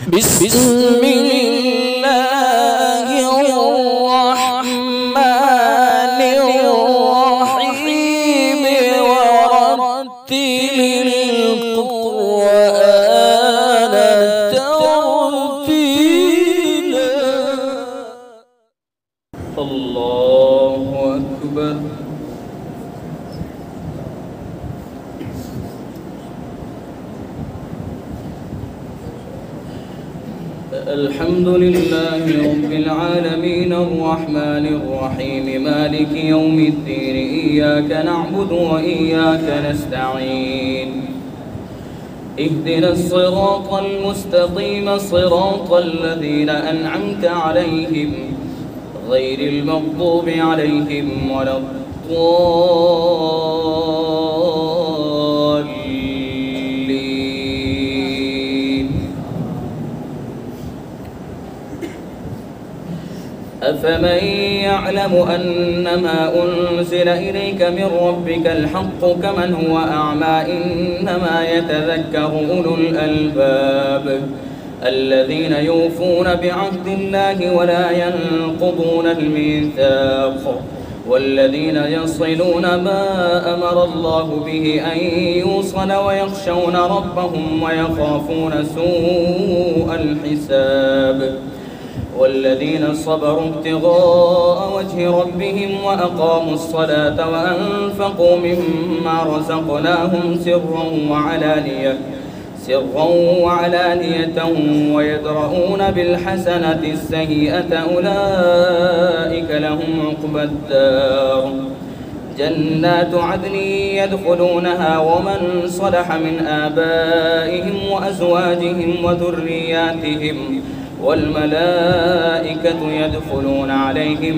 بسم الله الرحمن الرحيم ورتل القرآن ترتيلا. الله أكبر. الحمد لله رب العالمين الرحمن الرحيم مالك يوم الدين إياك نعبد وإياك نستعين اهدنا الصراط المستقيم صراط الذين أنعمت عليهم غير المغضوب عليهم ولا أفمن يعلم أنما أنزل إليك من ربك الحق كمن هو أعمى إنما يتذكر أولو الألباب الذين يوفون بعهد الله ولا ينقضون الميثاق والذين يصلون ما أمر الله به أن يوصل ويخشون ربهم ويخافون سوء الحساب والذين صبروا ابتغاء وجه ربهم وأقاموا الصلاة وأنفقوا مما رزقناهم سرا وعلانية ويدرؤون بالحسنة السيئة أولئك لهم عقبى الدار جنات عدن يدخلونها ومن صلح من آبائهم وأزواجهم وذرياتهم والملائكة يدخلون عليهم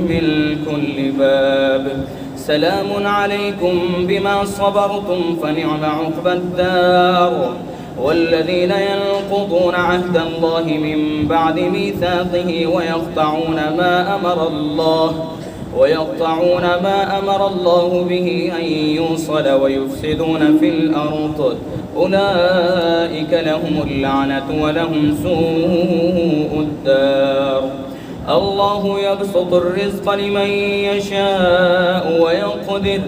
من كل باب سلام عليكم بما صبرتم فنعم عقبى الدار والذين ينقضون عهد الله من بعد ميثاقه ويقطعون ما أمر الله به أن يوصل ويفسدون في الأرض أولئك لهم اللعنة ولهم سوء الدار الله يبسط الرزق لمن يشاء ويقدر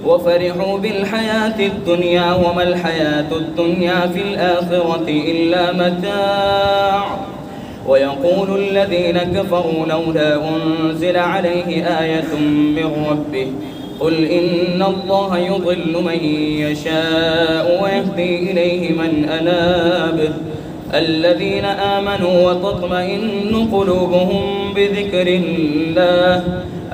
وفرحوا بالحياة الدنيا وما الحياة الدنيا في الآخرة إلا متاع ويقول الذين كفروا لولا أنزل عليه آية من ربه قل إن الله يضل من يشاء ويهدي إليه من أناب الذين آمنوا وتطمئن قلوبهم بذكر الله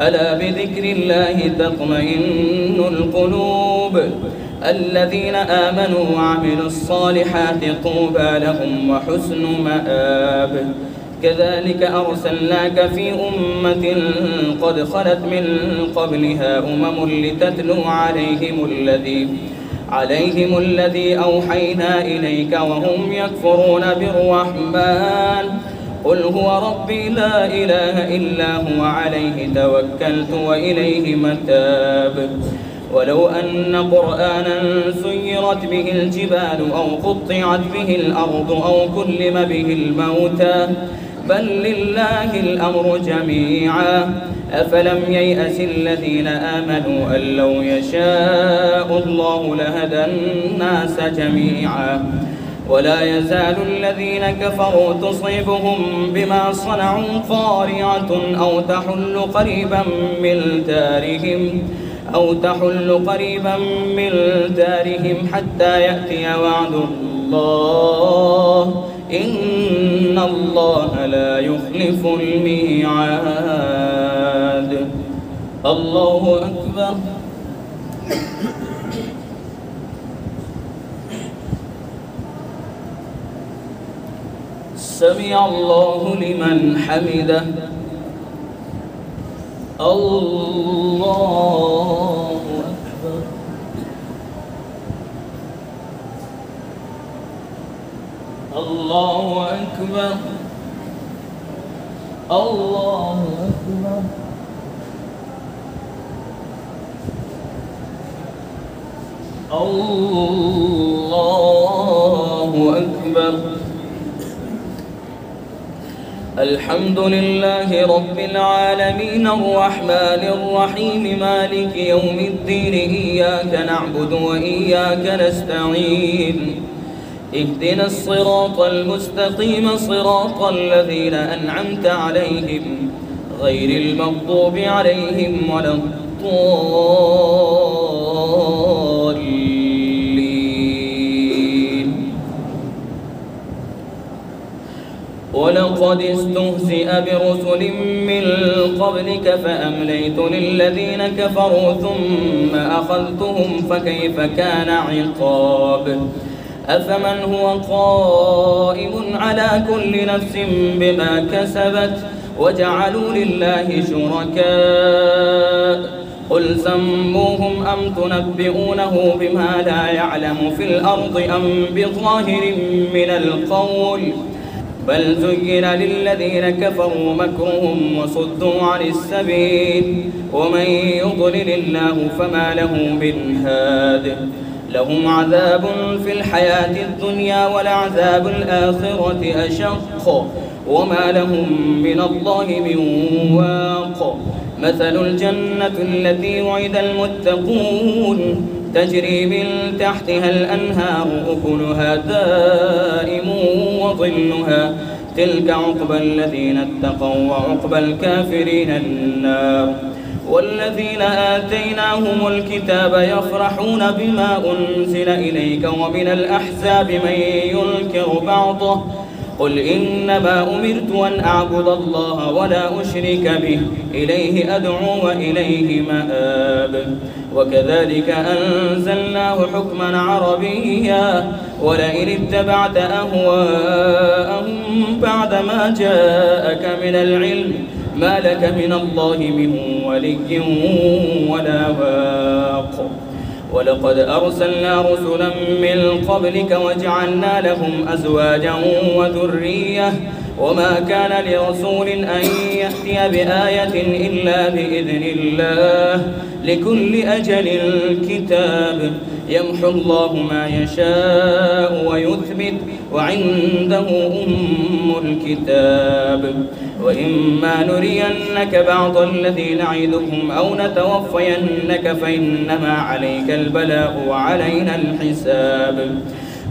ألا بذكر الله تطمئن القلوب الذين آمنوا وعملوا الصالحات طوبى لهم وحسن مآب كذلك أرسلناك في أمة قد خلت من قبلها لتتلو عليهم الذي أوحينا إليك وهم يكفرون بالرحمن قل هو ربي لا إله إلا هو عليه توكلت وإليه متاب ولو أن قرآنا سيرت به الجبال أو قطعت به الأرض أو كلم به الموتى بل لله الأمر جميعا أفلم ييأس الذين آمنوا أن لو يشاء الله لهدى الناس جميعا ولا يزال الذين كفروا تصيبهم بما صنعوا قارعة أو تحل قريبا من دارهم حتى يأتي وعد الله إن الله لا يخلف الميعاد. الله أكبر. سمع الله لمن حمده. الله أكبر. الله أكبر. الله أكبر. الله أكبر. الحمد لله رب العالمين الرحمن الرحيم مالك يوم الدين إياك نعبد وإياك نستعين اهدنا الصراط المستقيم صراط الذين أنعمت عليهم غير المغضوب عليهم ولا الضالين. ولقد استهزئ برسل من قبلك فأمليت للذين كفروا ثم أخذتهم فكيف كان عقاب. أفمن هو قائم على كل نفس بما كسبت وجعلوا لله شركاء قل سموهم أم تنبئونه بما لا يعلم في الأرض أم بظاهر من القول بل زين للذين كفروا مكرهم وصدوا عن السبيل ومن يضلل الله فما له من هاد. لهم عذاب في الحياة الدنيا ولعذاب الآخرة أشق وما لهم من الله من واق. مثل الجنة التي وعد المتقون تجري من تحتها الأنهار أكلها دائم وظلها تلك عقبى الذين اتقوا وعقبى الكافرين النار. والذين آتيناهم الكتاب يفرحون بما أنزل إليك ومن الأحزاب من ينكر بعضه قل إنما أمرت أن أعبد الله ولا أشرك به إليه أدعو وإليه مآب. وكذلك أنزلناه حكما عربيا ولئن اتبعت أهواءهم بعدما جاءك من العلم ما لك من الله من ولي ولا واق. ولقد أرسلنا رسلا من قبلك وجعلنا لهم أزواجا وذرية وما كان لرسول أن يأتي بآية إلا بإذن الله لكل أجل كتاب يمحو الله ما يشاء ويثبت وعنده أم الكتاب. وإما نرينك بعض الذي نعدهم أو نتوفينك فإنما عليك البلاغ وعلينا الحساب.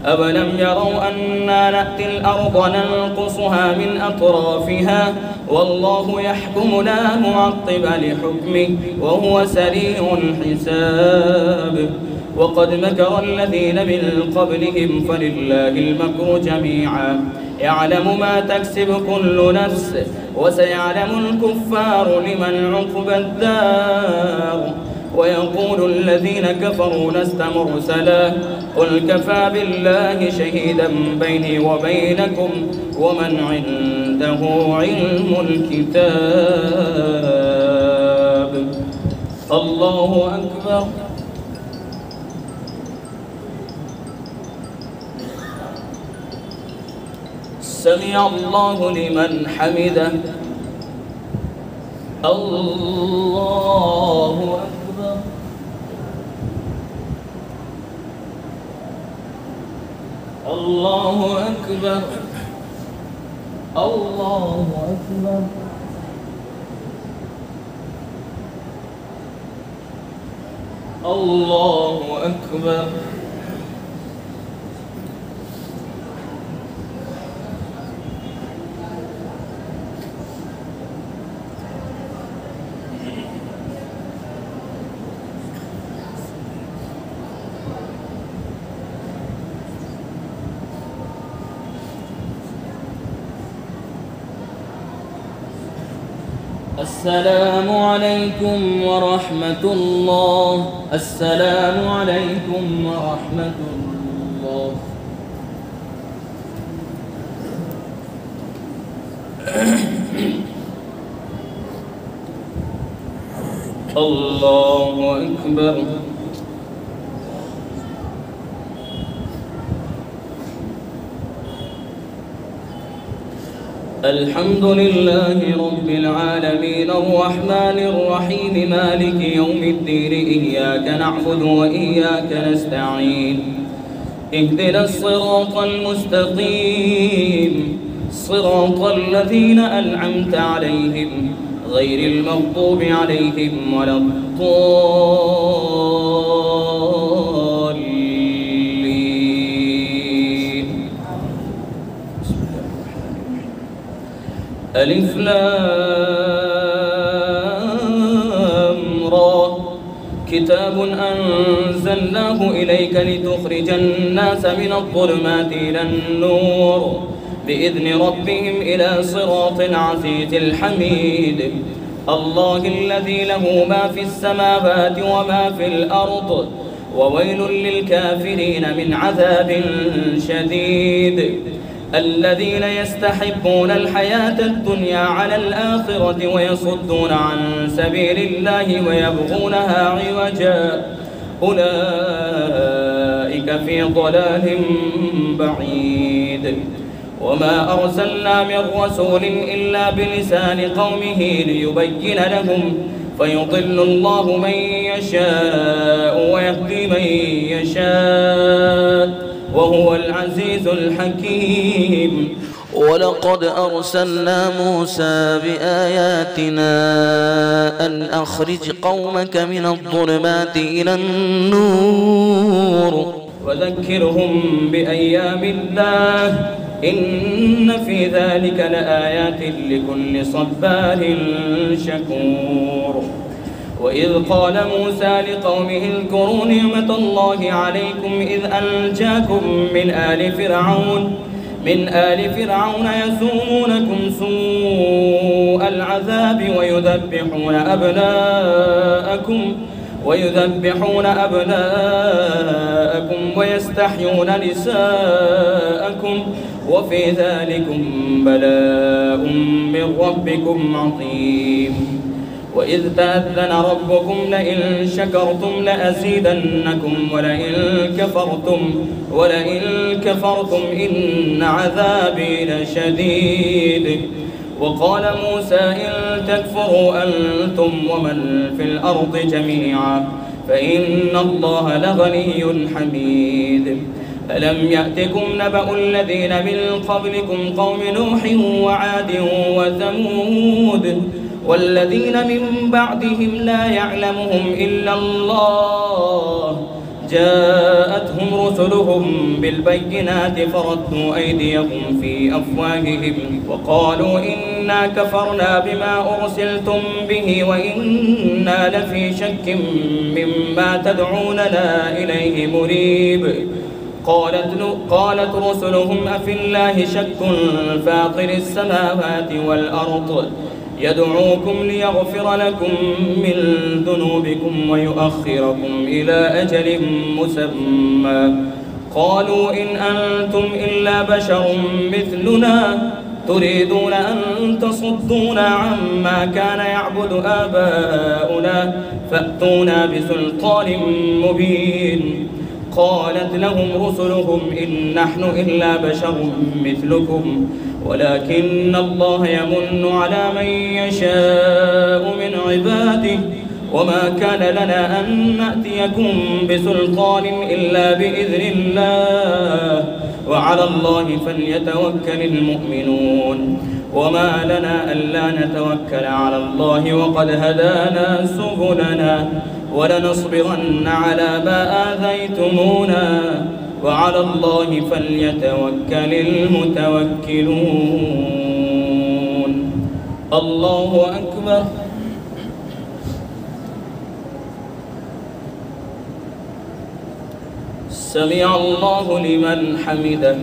أولم يروا أنا نأتي الأرض ننقصها من أطرافها والله يحكم لا معقب لحكمه وهو سريع الحساب. وقد مكر الذين من قبلهم فلله المكر جميعا يعلم ما تكسب كل نفس وسيعلم الكفار لمن عقبى الدار. ويقول الذين كفروا لست مرسلا قل كفى بالله شهيدا بيني وبينكم ومن عنده علم الكتاب. الله أكبر. سمع الله لمن حمده. الله أكبر. الله أكبر. الله أكبر. الله أكبر. السلام عليكم ورحمة الله. السلام عليكم ورحمة الله. الله أكبر. الحمد لله رب العالمين الرحمن الرحيم مالك يوم الدين إياك نعبد وإياك نستعين اهدنا الصراط المستقيم صراط الذين أنعمت عليهم غير المغضوب عليهم ولا الضالين. ألف لام را كتاب أنزلناه إليك لتخرج الناس من الظلمات إلى النور بإذن ربهم إلى صراط العزيز الحميد. الله الذي له ما في السماوات وما في الأرض وويل للكافرين من عذاب شديد. الذين يستحبون الحياة الدنيا على الآخرة ويصدون عن سبيل الله ويبغونها عوجا أولئك في ضلال بعيد. وما أرسلنا من رسول إلا بلسان قومه ليبين لهم فيضل الله من يشاء ويهدي من يشاء وهو العزيز الحكيم. ولقد أرسلنا موسى بآياتنا أن أخرج قومك من الظلمات إلى النور وذكرهم بأيام الله إن في ذلك لآيات لكل صبار شكور. وإذ قال موسى لقومه اذكروا نعمة الله عليكم إذ أنجاكم من آل فرعون يسومونكم سوء العذاب ويذبحون أبناءكم ويستحيون نساءكم وفي ذلكم بلاء من ربكم عظيم. وإذ تأذن ربكم لئن شكرتم لأزيدنكم ولئن كفرتم إن عذابي لشديد. وقال موسى إن تكفروا أنتم ومن في الأرض جميعا فإن الله لغني حميد. ألم يأتكم نبأ الذين من قبلكم قوم نوح وعاد وثمود والذين من بعدهم لا يعلمهم إلا الله جاءتهم رسلهم بالبينات فردوا أيديهم في أفواههم وقالوا إنا كفرنا بما أرسلتم به وإنا لفي شك مما تدعوننا إليه مريب. قالت رسلهم أفي الله شك فاطر السماوات والأرض يدعوكم ليغفر لكم من ذنوبكم ويؤخركم إلى أجل مسمى قالوا إن أنتم إلا بشر مثلنا تريدون أن تصدونا عما كان يعبد آباؤنا فأتونا بسلطان مبين. قالت لهم رسلهم إن نحن إلا بشر مثلكم ولكن الله يمن على من يشاء من عباده وما كان لنا أن نأتيكم بسلطان إلا بإذن الله وعلى الله فليتوكل المؤمنون. وما لنا ألا نتوكل على الله وقد هدانا سبلنا ولنصبرن على ما آذيتمونا وعلى الله فليتوكل المتوكلون. الله أكبر. سمع الله لمن حمده.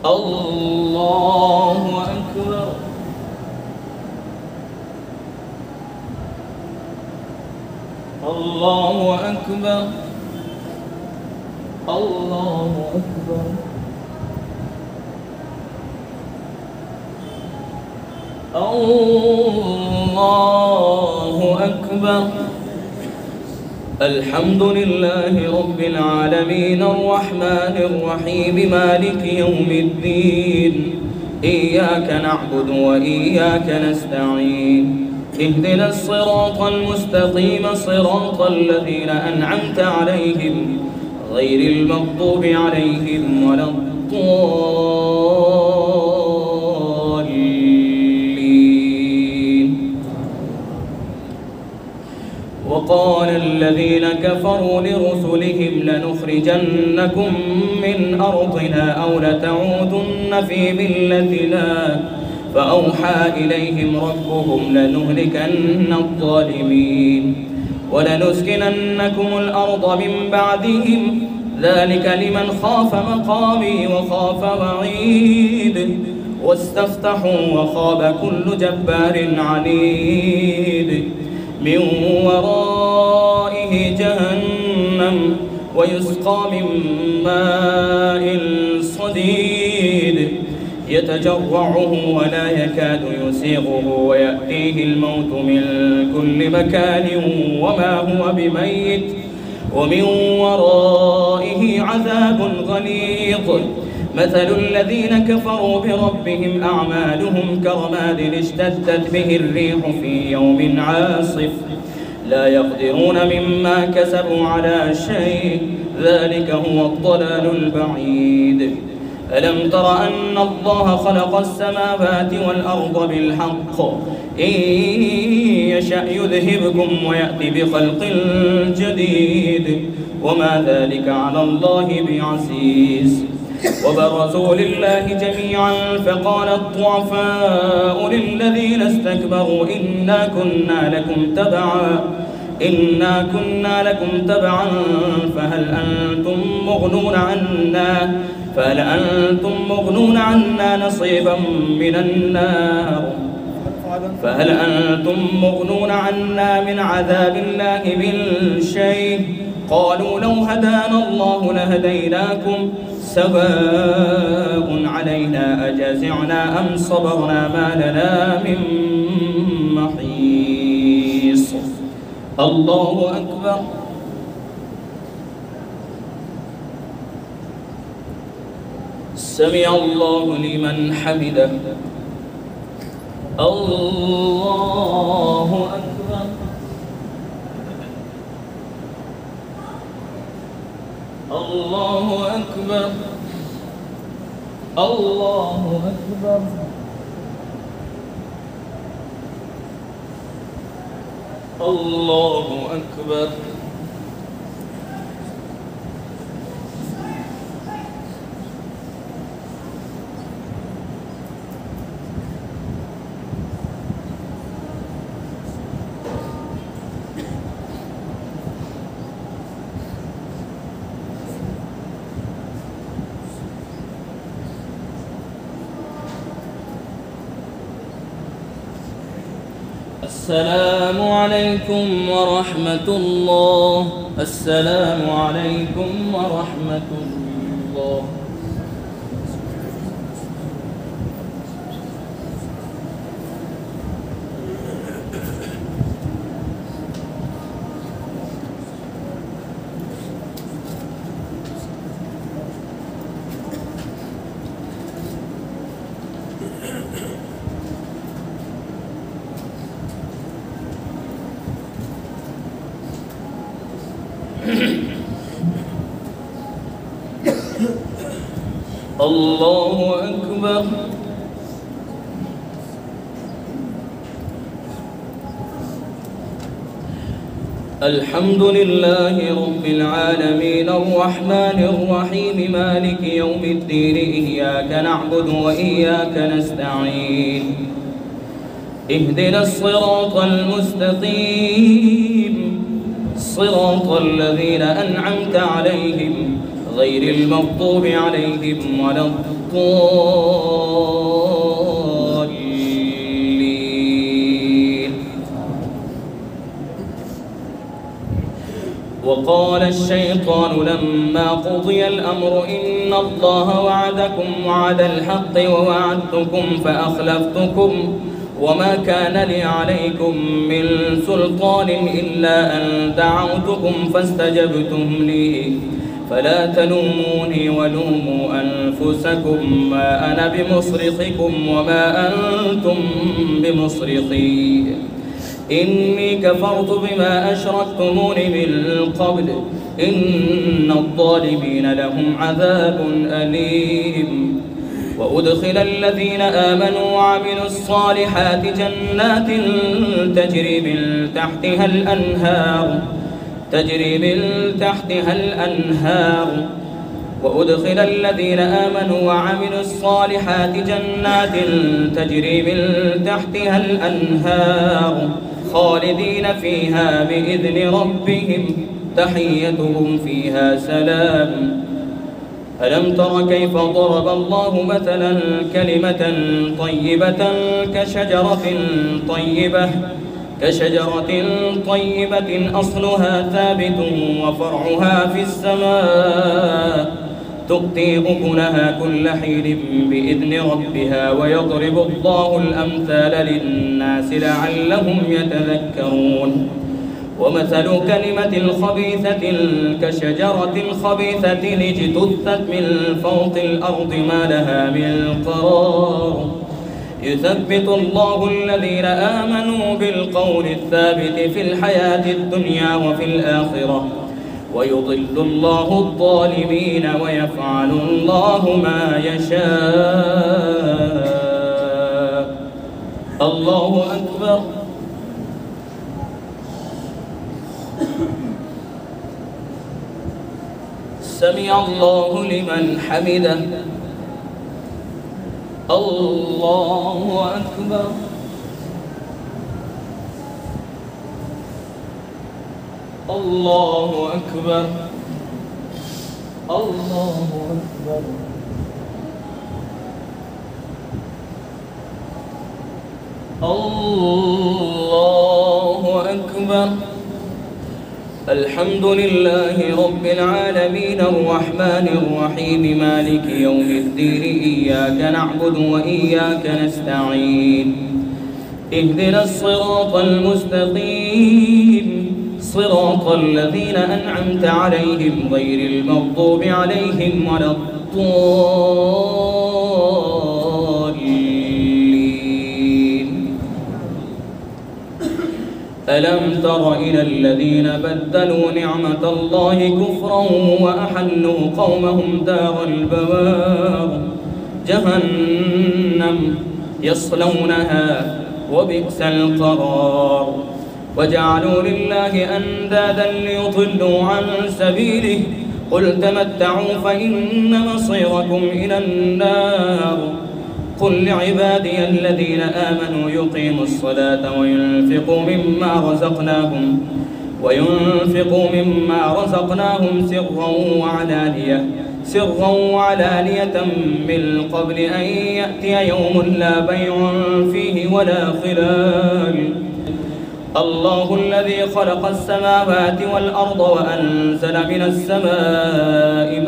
الله أكبر. الله أكبر. الله أكبر. الله أكبر. الحمد لله رب العالمين الرحمن الرحيم مالك يوم الدين إياك نعبد وإياك نستعين اهدنا الصراط المستقيم صراط الذين أنعمت عليهم غير المغضوب عليهم ولا الضالين. الذين كفروا لرسلهم لنخرجنكم من أرضنا أو لتعودن في ملتنا فأوحى إليهم ربهم لنهلكن الظالمين ولنسكننكم الأرض من بعدهم ذلك لمن خاف مقامي وخاف وعيد واستفتحوا وخاب كل جبار عنيد من ورائه جهنم ويسقى من ماء صديد يتجرعه ولا يكاد يسيغه ويأتيه الموت من كل مكان وما هو بميت ومن ورائه عذاب غليظ مثل الذين كفروا بربهم أعمالهم كرماد اشتدت به الريح في يوم عاصف لا يقدرون مما كسبوا على شيء ذلك هو الضلال البعيد ألم تر أن الله خلق السماوات والأرض بالحق إن يشأ يذهبكم ويأتي بخلق جديد وما ذلك على الله بعزيز وبرزوا لله جميعا فقال الضعفاء للذين استكبروا إنا كنا لكم تبعا فهل أنتم مغنون عنا نصيبا من النار فهل أنتم مغنون عنا من عذاب الله من شيء قالوا لو هدانا الله لهديناكم سواء علينا أجزعنا أم صبرنا ما لنا من محيص الله أكبر سمع الله لمن حمده الله أكبر الله أكبر الله أكبر الله أكبر السلام عليكم ورحمة الله السلام عليكم ورحمة الله الله أكبر الحمد لله رب العالمين الرحمن الرحيم مالك يوم الدين إياك نعبد وإياك نستعين اهدنا الصراط المستقيم صراط الذين أنعمت عليهم غير المغضوب عليهم ولا الضالين وقال الشيطان لما قضي الأمر إن الله وعدكم وعد الحق ووعدتكم فأخلفتكم وما كان لي عليكم من سلطان إلا أن دعوتكم فاستجبتم لي فلا تلوموني ولوموا أنفسكم ما أنا بمصرخكم وما أنتم بمصرخي إني كفرت بما أشركتمون من قبل إن الظالمين لهم عذاب أليم وأدخل الذين آمنوا وعملوا الصالحات جنات تجري من تحتها الأنهار تجري من تحتها الأنهار وأدخل الذين آمنوا وعملوا الصالحات جنات تجري من تحتها الأنهار خالدين فيها بإذن ربهم تحيتهم فيها سلام. ألم تر كيف ضرب الله مثلا كلمة طيبة كشجرة طيبة أصلها ثابت وفرعها في السماء تؤتي أكلها كل حين بإذن ربها ويضرب الله الأمثال للناس لعلهم يتذكرون. ومثل كلمة خبيثة كشجرة خبيثة اجتثت من فوق الأرض ما لها من قرار يثبت الله الذين آمنوا بالقول الثابت في الحياة الدنيا وفي الآخرة ويضل الله الظالمين ويفعل الله ما يشاء. الله أكبر. سمع الله لمن حمده. الله أكبر. الله أكبر. الله أكبر. الله أكبر. الحمد لله رب العالمين الرحمن الرحيم مالك يوم الدين إياك نعبد وإياك نستعين اهدنا الصراط المستقيم صراط الذين أنعمت عليهم غير المغضوب عليهم ولا الضالين. ألم تر إلى الذين بدلوا نعمة الله كفرا وأحلوا قومهم دار البوار جهنم يصلونها وبئس القرار وجعلوا لله أندادا ليضلوا عن سبيله قل تمتعوا فإن مصيركم إلى النار قل لعبادي الذين آمنوا يقيموا الصلاة وينفقوا مما رزقناهم سرا وعلانية من قبل أن يأتي يوم لا بيع فيه ولا خلال. الله الذي خلق السماوات والأرض وأنزل من السماء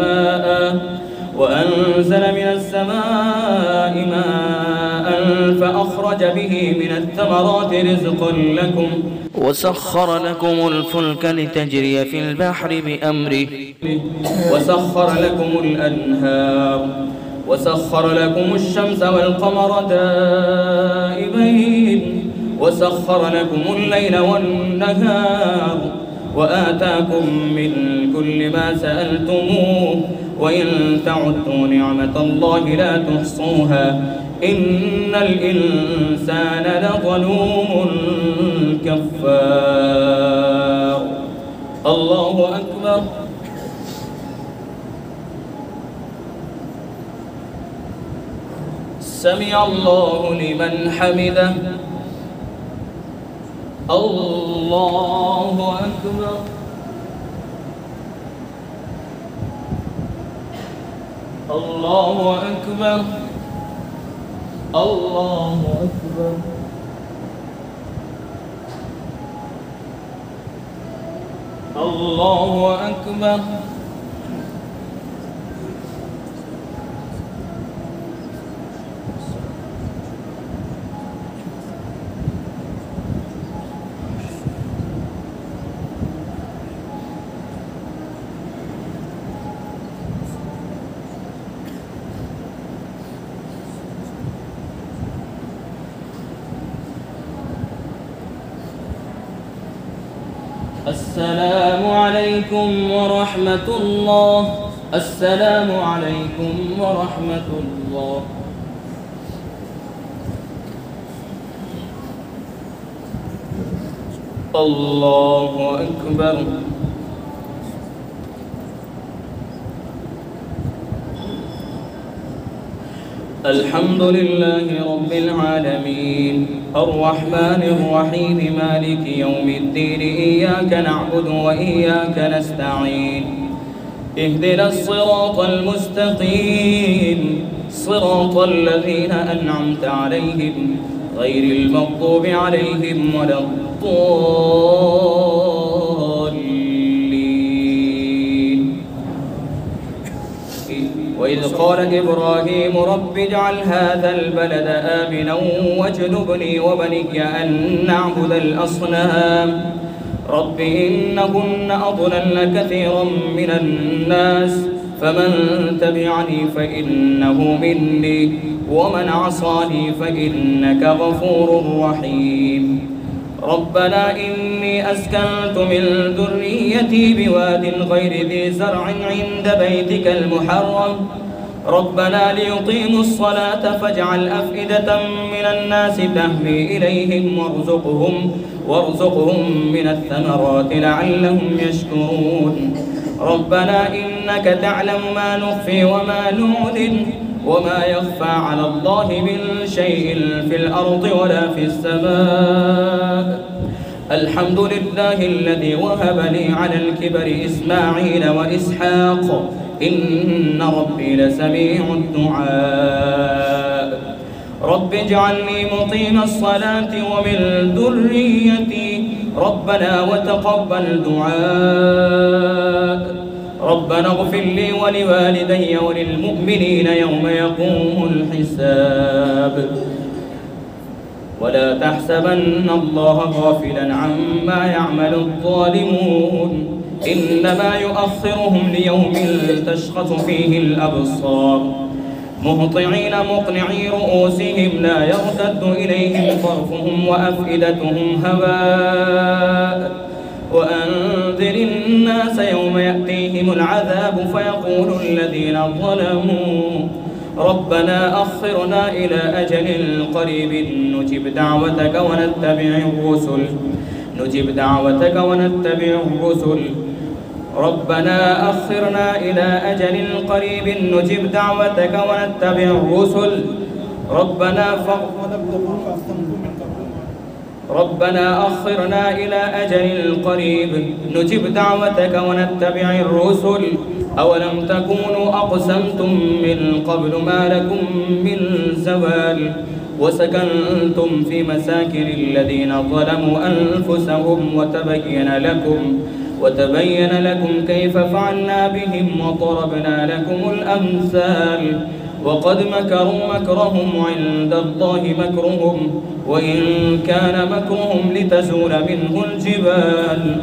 ماء فأخرج به من الثمرات رزقا لكم وسخر لكم الفلك لتجري في البحر بأمره وسخر لكم الأنهار وسخر لكم الشمس والقمر دائبين وسخر لكم الليل والنهار وآتاكم من كل ما سألتموه وإن تعدوا نعمة الله لا تحصوها إن الإنسان لظلوم كفار. الله أكبر. سمع الله لمن حمده. الله أكبر. الله أكبر. الله أكبر. الله أكبر. السلام عليكم ورحمة الله. السلام عليكم ورحمة الله. الله أكبر. الحمد لله رب العالمين الرحمن الرحيم مالك يوم الدين إياك نعبد وإياك نستعين اهدنا الصراط المستقيم صراط الذين أنعمت عليهم غير المغضوب عليهم ولا الضالين. وإذ قال إبراهيم رب اجعل هذا البلد آمنا واجنبني وبني أن نعبد الأصنام رب إنهن أضللن كثيرا من الناس فمن تبعني فإنه مني ومن عصاني فإنك غفور رحيم. ربنا إني أسكنت من ذريتي بواد غير ذي زرع عند بيتك المحرم ربنا ليقيموا الصلاة فاجعل أفئدة من الناس تهوي إليهم وارزقهم من الثمرات لعلهم يشكرون. ربنا إنك تعلم ما نخفي وما نعلن وما يخفى على الله من شيء في الأرض ولا في السماء. الحمد لله الذي وهب لي على الكبر إسماعيل وإسحاق إن ربي لسميع الدعاء. رب اجعلني مقيم الصلاة ومن ذريتي ربنا وتقبل دعاء. ربنا اغفر لي ولوالدي وللمؤمنين يوم يقوم الحساب. ولا تحسبن الله غافلا عما يعمل الظالمون إنما يؤخرهم ليوم تشخص فيه الأبصار مهطعين مقنعي رؤوسهم لا يرتد إليهم طرفهم وأفئدتهم هواء. وأنذر الناس يوم يأتيهم العذاب فيقول الذين ظلموا ربنا أخرنا إلى أجل قريب نجب دعوتك ونتبع الرسل ربنا أخرنا إلى أجل قريب نجب دعوتك ونتبع الرسل ربنا أخرنا إلى أجل قريب نجب دعوتك ونتبع الرسل أولم تكونوا أقسمتم من قبل ما لكم من زوال وسكنتم في مساكن الذين ظلموا أنفسهم وتبين لكم كيف فعلنا بهم وضربنا لكم الأمثال وقد مكروا مكرهم عند الله مكرهم وإن كان مكرهم لتزول منه الجبال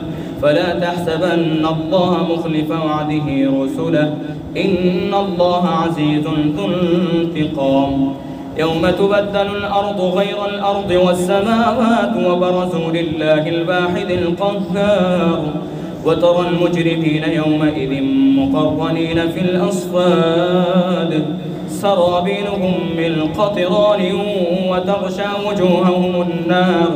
فلا تحسبن الله مخلف وعده رسله إن الله عزيز ذو انتقام. يوم تبدل الأرض غير الأرض والسماوات وبرزوا لله الواحد القهار وترى المجرمين يومئذ مقرنين في الأصفاد سرابيلهم من قطران وتغشى وجوههم النار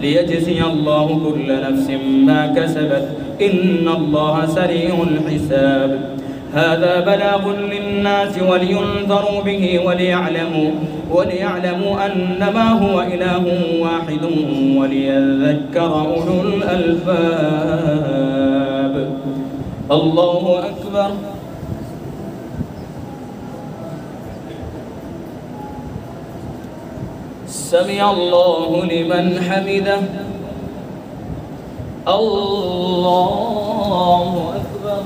ليجزي الله كل نفس ما كسبت إن الله سريع الحساب. هذا بلاغ للناس ولينذروا به وليعلموا أنما هو إله واحد وليذكر أولو الألباب. الله أكبر. سمع الله لمن حمده. الله أكبر.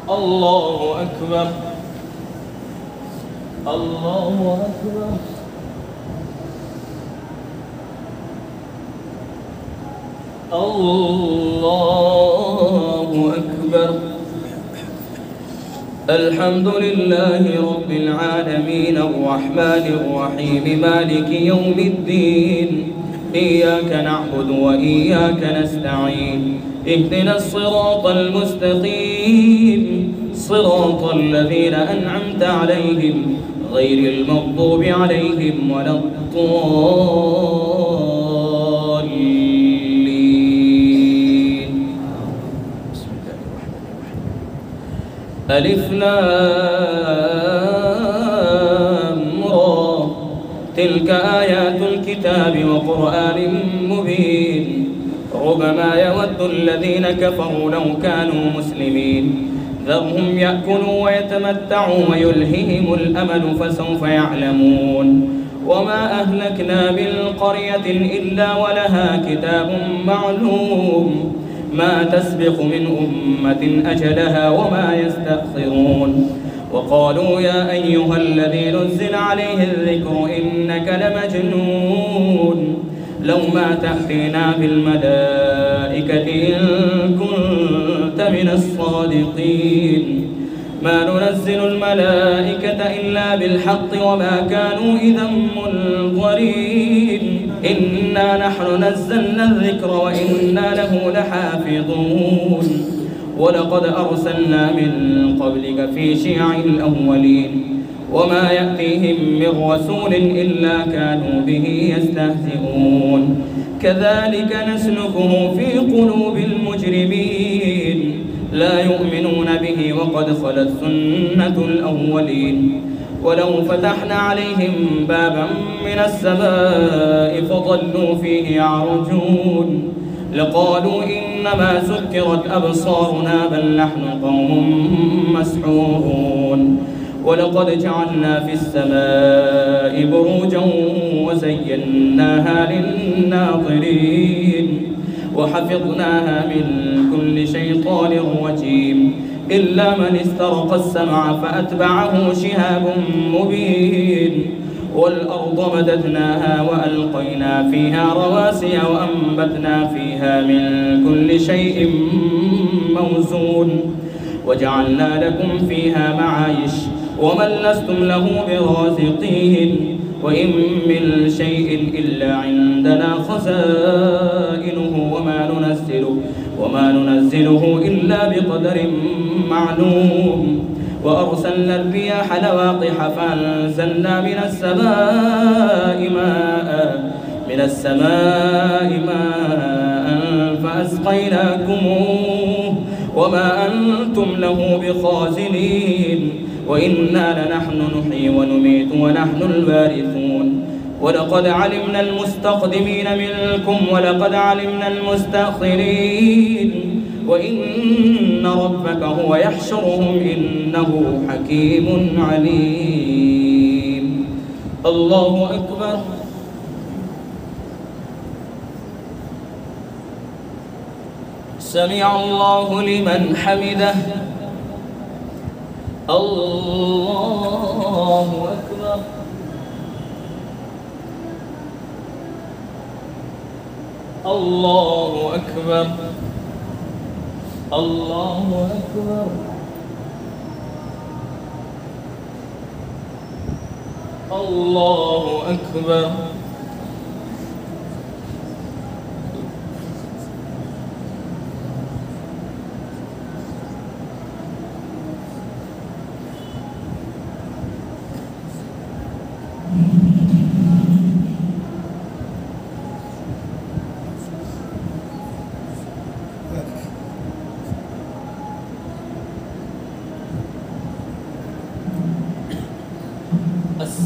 الله أكبر. الله أكبر. الله أكبر. الحمد لله رب العالمين الرحمن الرحيم مالك يوم الدين إياك نعبد وإياك نستعين اهدنا الصراط المستقيم صراط الذين أنعمت عليهم غير المغضوب عليهم ولا الضالين. ألف لام را تلك آيات الكتاب وقرآن مبين ربما يود الذين كفروا لو كانوا مسلمين ذرهم يأكلوا ويتمتعوا ويلههم الأمل فسوف يعلمون وما أهلكنا بالقرية إلا ولها كتاب معلوم ما تسبق من أمة أجلها وما يستأخرون وقالوا يا أيها الذي نزل عليه الذكر إنك لمجنون لو ما تأتينا بالملائكة إن كنت من الصادقين ما ننزل الملائكة إلا بالحق وما كانوا إذا منظرين إنا نحن نزلنا الذكر وإنا له لحافظون ولقد أرسلنا من قبلك في شيع الأولين وما يأتيهم من رسول إلا كانوا به يستهزئون كذلك نسلكه في قلوب المجرمين لا يؤمنون به وقد خلت سنة الأولين ولو فتحنا عليهم بابا من السماء فظلوا فيه يعرجون لقالوا إنما سكرت أبصارنا بل نحن قوم مسحورون ولقد جعلنا في السماء بروجا وزيناها للناظرين وحفظناها من كل شيطان رجيم إلا من استرق السمع فأتبعه شهاب مبين والأرض مددناها وألقينا فيها رواسي وأنبتنا فيها من كل شيء موزون وجعلنا لكم فيها معايش ومن لستم له برازقين وإن من شيء إلا عندنا خزائنه وما ننزله إلا بقدر معلوم وأرسلنا الرياح لواقح فأنزلنا من السماء ماء فأسقيناكموه وما أنتم له بخازنين وإنا لنحن نحيي ونميت ونحن الوارثون ولقد علمنا المستقدمين منكم ولقد علمنا المستأخرين وإن ربك هو يحشرهم إنه حكيم عليم الله أكبر سمع الله لمن حمده الله أكبر الله أكبر الله أكبر الله أكبر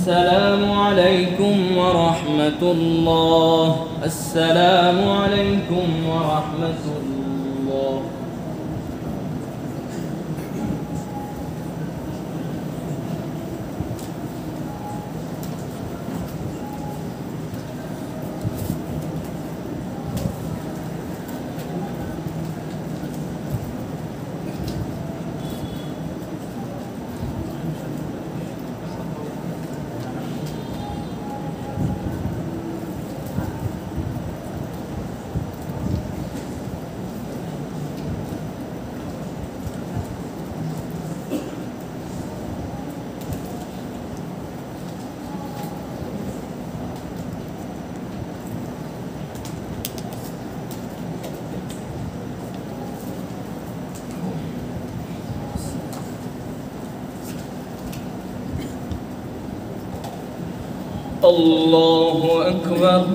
السلام عليكم ورحمة الله السلام عليكم ورحمة الله الله أكبر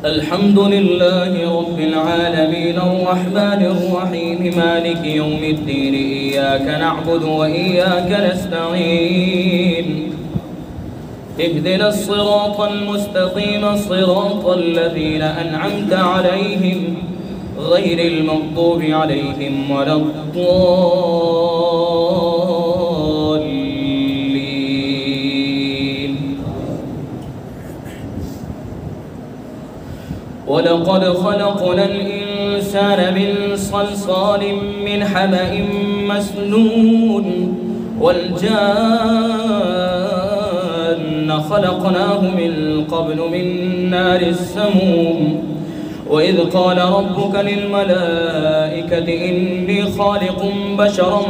الحمد لله رب العالمين الرحمن الرحيم مالك يوم الدين إياك نعبد وإياك نستعين اهدنا الصراط المستقيم صراط الذين أنعمت عليهم غير المغضوب عليهم ولا الضالين. ولقد خلقنا الإنسان من صلصال من حمأ مسنون والجان خلقناه من قبل من نار السموم. وإذ قال ربك للملائكة إني خالق بشرا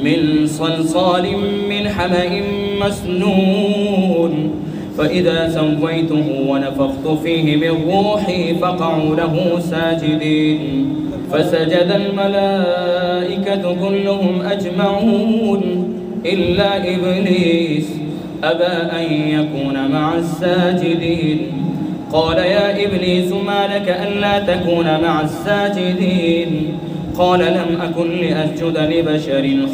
من صلصال من حمأ مسنون فإذا سويته ونفخت فيه من روحي فقعوا له ساجدين فسجد الملائكة كلهم أجمعون إلا إبليس أبى أن يكون مع الساجدين. قال يا إبليس ما لك ألا تكون مع الساجدين؟ قال لم أكن لأسجد لبشر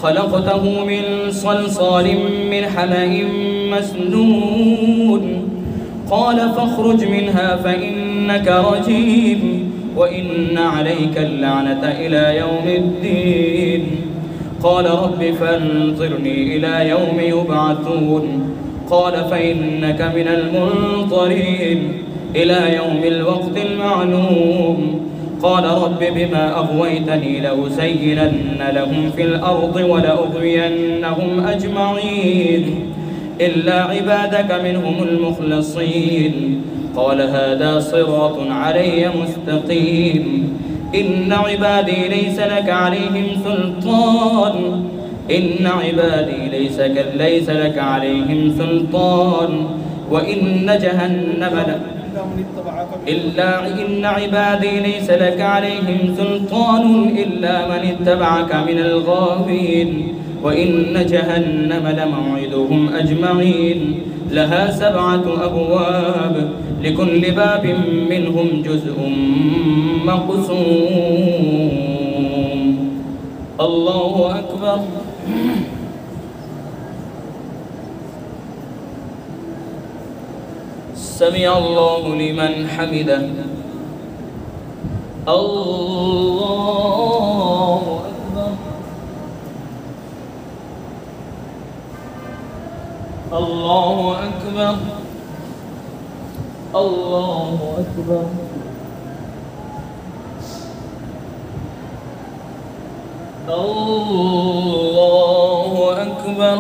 خلقته من صلصال من حمأ مسنون. قال فاخرج منها فإنك رجيم وإن عليك اللعنة إلى يوم الدين. قال رب فانظرني إلى يوم يبعثون. قال فإنك من المنظرين إلى يوم الوقت المعلوم. قال رب بما أغويتني لأزينن لهم في الأرض ولأغوينهم أجمعين إلا عبادك منهم المخلصين. قال هذا صراط علي مستقيم إن عبادي ليس لك عليهم سلطان وإن عبادي ليس لك عليهم سلطان إلا من اتبعك من الغاوين. وإن جهنم لموعدهم أجمعين لها 7 أبواب لكل باب منهم جزء مقسوم. الله أكبر. سمع الله لمن حمده. الله أكبر. الله أكبر. الله أكبر. الله أكبر.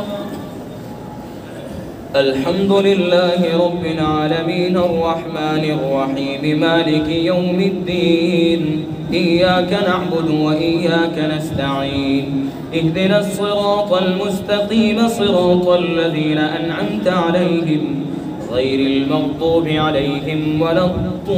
الحمد لله رب العالمين الرحمن الرحيم مالك يوم الدين إياك نعبد وإياك نستعين اهدنا الصراط المستقيم صراط الذين أنعمت عليهم غير المغضوب عليهم ولا الضالين.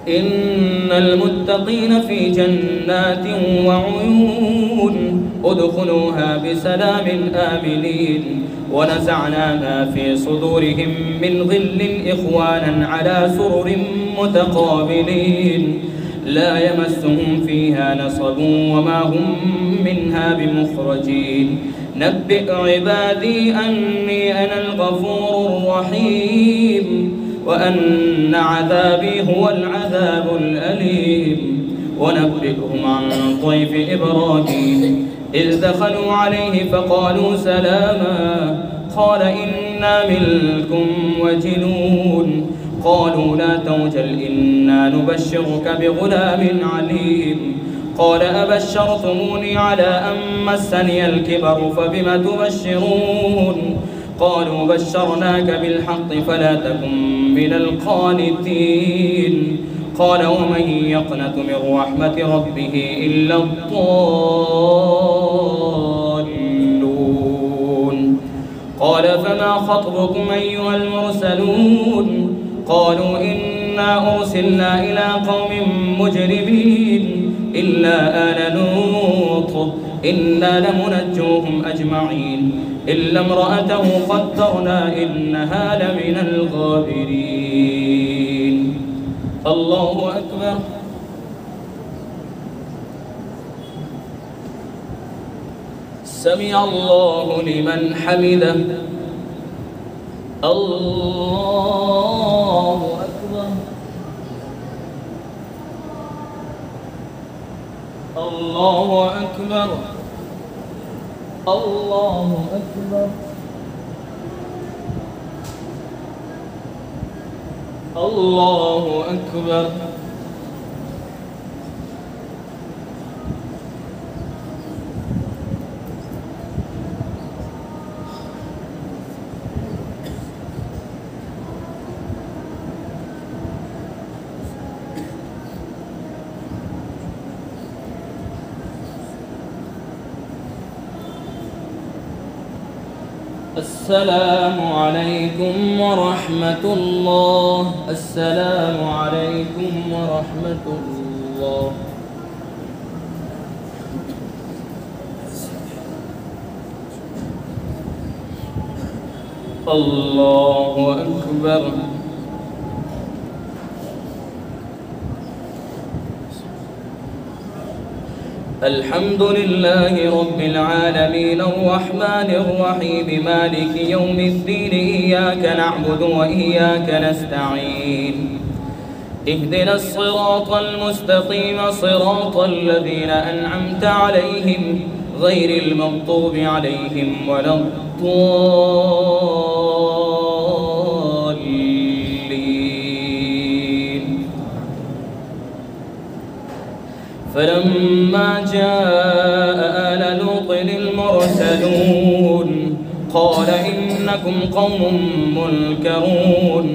إن المتقين في جنات وعيون ادخلوها بسلام آمنين. ونزعنا ما في صدورهم من غل إخوانا على سرر متقابلين لا يمسهم فيها نصب وما هم منها بمخرجين. نبئ عبادي أني أنا الغفور الرحيم وأن عذابي هو العذاب الأليم. ونبئهم عن ضيف إبراهيم إذ دخلوا عليه فقالوا سلاما قال إنا منكم وجلون. قالوا لا توجل إنا نبشرك بغلام عليم. قال أبشرتموني على أن مسني الكبر فبم تبشرون. قالوا بشرناك بالحق فلا تكن من القانتين. قال ومن يقنت من رحمة ربه إلا الضالون. قال فما خطبكم أيها المرسلون؟ قالوا إنا إنا أرسلنا إلى قوم مجرمين إلا آل لوط إنا لمنجوهم أجمعين إلا امرأته قدرنا إنها لمن الغابرين. الله أكبر. سمع الله لمن حمده. الله أكبر. الله أكبر. الله أكبر. الله أكبر. السلام عليكم ورحمة الله. السلام عليكم ورحمة الله. الله أكبر. الحمد لله رب العالمين الرحمن الرحيم مالك يوم الدين إياك نعبد وإياك نستعين اهدنا الصراط المستقيم صراط الذين أنعمت عليهم غير المغضوب عليهم ولا الضالين. فلما جاء آل لوط المرسلون قال إنكم قوم منكرون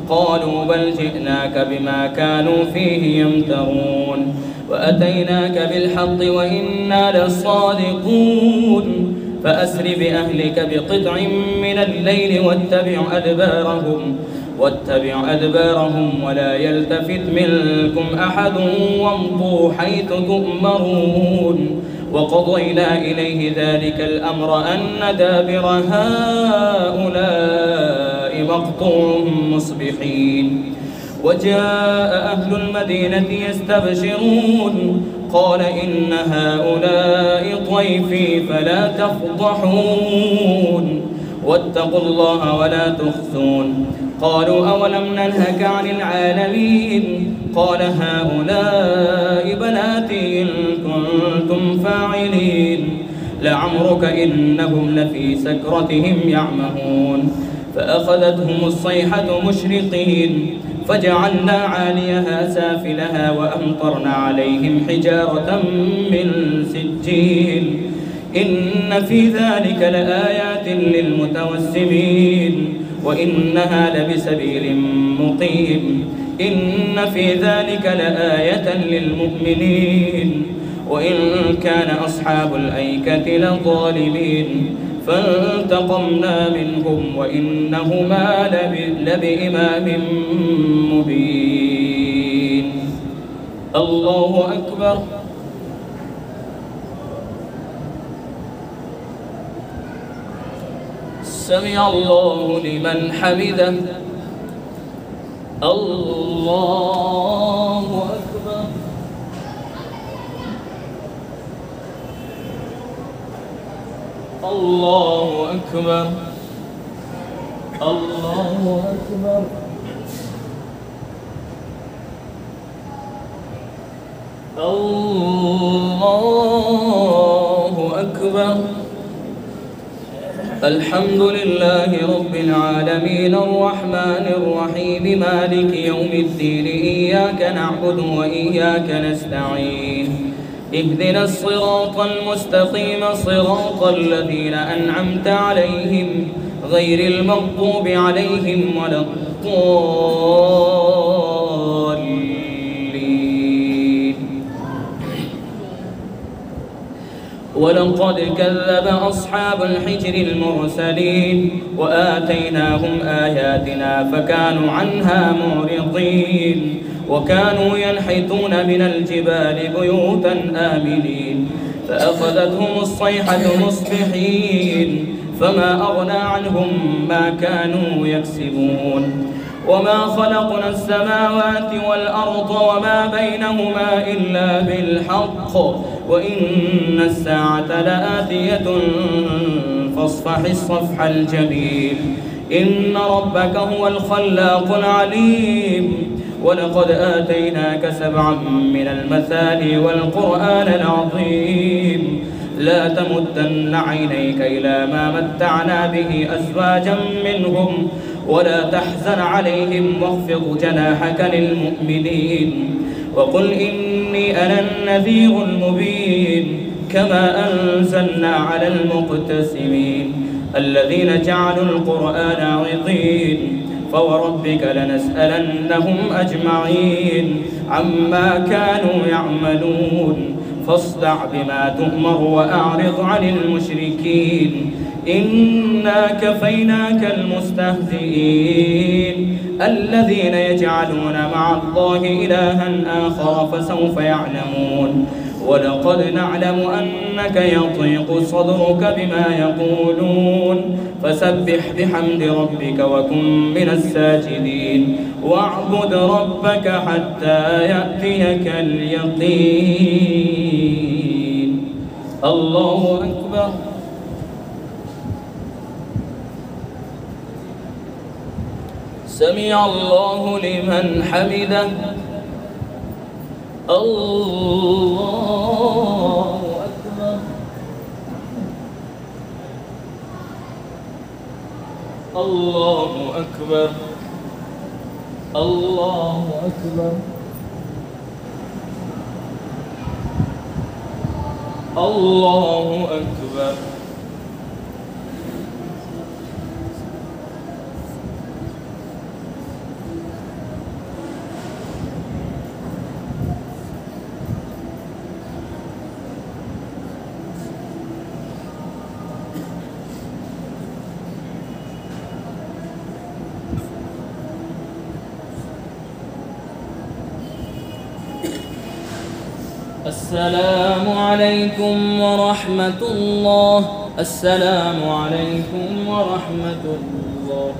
قالوا بل جئناك بما كانوا فيه يمترون وأتيناك بالحق وإنا لصادقون فأسر بأهلك بقطع من الليل واتبع أدبارهم ولا يلتفت منكم أحد وامضوا حيث تؤمرون وقضينا إليه ذلك الأمر أن دابر هؤلاء مقطوع مصبحين. وجاء أهل المدينة يستبشرون قال إن هؤلاء ضيفي فلا تفضحون واتقوا الله ولا تخزون. قالوا أولم ننهك عن العالمين قال هؤلاء بناتي إن كنتم فاعلين لعمرك إنهم لفي سكرتهم يعمهون. فأخذتهم الصيحة مشرقين فجعلنا عاليها سافلها وأمطرنا عليهم حجارة من سجيل إن في ذلك لآيات للمتوسمين وإنها لبسبيل مقيم إن في ذلك لآية للمؤمنين وإن كان أصحاب الأيكة لظالمين فانتقمنا منهم وإنهما لبإمام مبين. الله أكبر. سمع الله لمن حمده. الله أكبر. الله أكبر. الله أكبر. الله أكبر. الحمد لله رب العالمين الرحمن الرحيم مالك يوم الدين إياك نعبد وإياك نستعين اهدنا الصراط المستقيم صراط الذين أنعمت عليهم غير المغضوب عليهم ولا الضالين. ولقد كذب أصحاب الحجر المرسلين وآتيناهم آياتنا فكانوا عنها معرضين وكانوا ينحتون من الجبال بيوتا آمنين فأخذتهم الصيحة مصبحين فما أغنى عنهم ما كانوا يكسبون وما خلقنا السماوات والأرض وما بينهما إلا بالحق وإن الساعة لآتية فاصفح الصفح الجميل إن ربك هو الخلاق العليم ولقد آتيناك 7 من المثاني والقرآن العظيم لا تمدن عينيك إلى ما متعنا به أزواجا منهم ولا تحزن عليهم واخفض جناحك للمؤمنين وقل إني أنا النذير المبين كما أنزلنا على المقتسمين الذين جعلوا القرآن عضين فوربك لنسألنهم أجمعين عما كانوا يعملون فاصدع بما تؤمر وأعرض عن المشركين إنا كفيناك المستهزئين الذين يجعلون مع الله إلها آخر فسوف يعلمون ولقد نعلم أنك يضيق صدرك بما يقولون فسبح بحمد ربك وكن من الساجدين واعبد ربك حتى يأتيك اليقين. الله أكبر. سمع الله لمن حمده. الله أكبر. الله أكبر. الله أكبر. الله أكبر. السلام عليكم ورحمة الله. السلام عليكم ورحمة الله.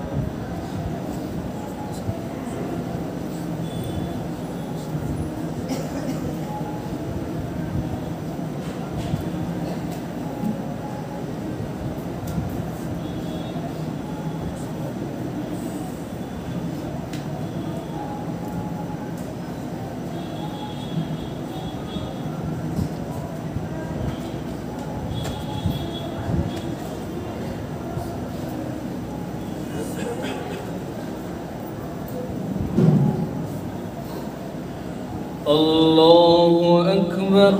الله أكبر.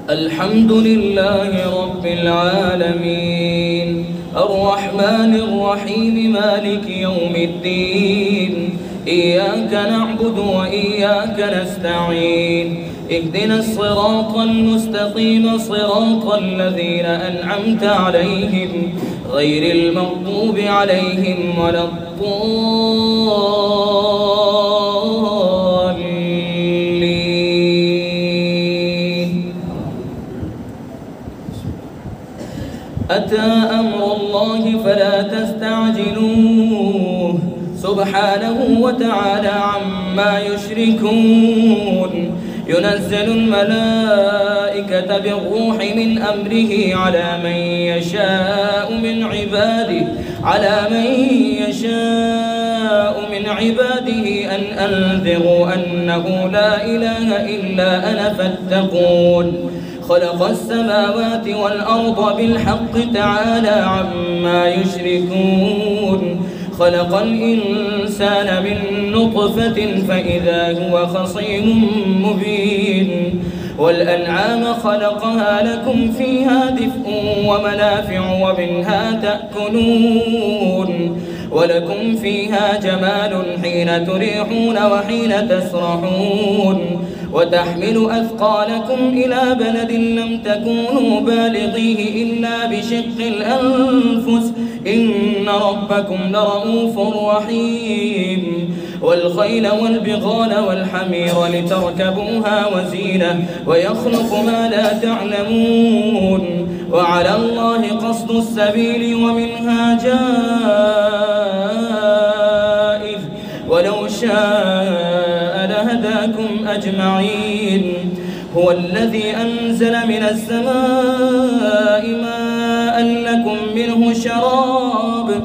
الحمد لله رب العالمين الرحمن الرحيم مالك يوم الدين إياك نعبد وإياك نستعين اهدنا الصراط المستقيم صراط الذين أنعمت عليهم غير المغضوب عليهم ولا الضالين. أتى أمر الله فلا تستعجلوه سبحانه وتعالى عما يشركون. ينزل الملائكة بالروح من أمره على من يشاء من عباده أن أنذروا أنه لا إله إلا أنا فاتقون. خلق السماوات والأرض بالحق تعالى عما يشركون. خلق الإنسان من نطفة فإذا هو خصيم مبين. والأنعام خلقها لكم فيها دفء ومنافع ومنها تأكلون ولكم فيها جمال حين تريحون وحين تسرحون وتحمل أثقالكم إلى بلد لم تكونوا بالغيه إلا بشق الأنفس إن ربكم لرؤوف رحيم والخيل والبغال والحمير لتركبوها وزينة ويخلق ما لا تعلمون وعلى الله قصد السبيل ومنها جائر ولو شاء لهداكم أجمعين هو الذي أنزل من السماء ماء لكم منه شراب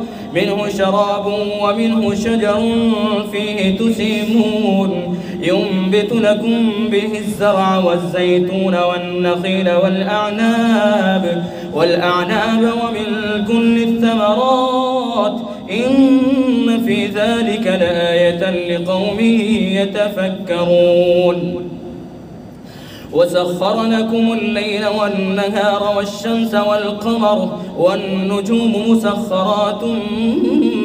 ومنه شجر فيه تسيمون ينبت لكم به الزرع والزيتون والنخيل والأعناب ومن كل الثمرات إن في ذلك لآية لقوم يتفكرون وسخر لكم الليل والنهار والشمس والقمر والنجوم مسخرات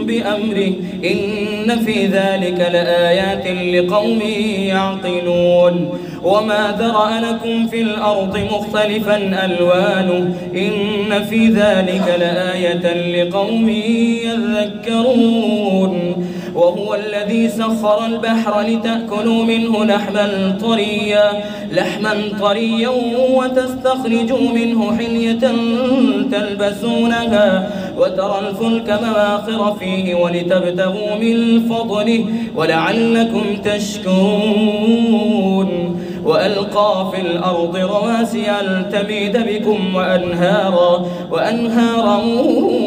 بأمره إن في ذلك لآيات لقوم يعقلون وما ذرأ لكم في الأرض مختلفا ألوانه إن في ذلك لآية لقوم يذكرون وهو الذي سخر البحر لتأكلوا منه لحما طريا وتستخرجوا منه حلية تلبسونها وترى الفلك مواخر فيه ولتبتغوا من فضله ولعلكم تشكرون وألقى في الأرض رواسي أن تميد بكم وأنهارا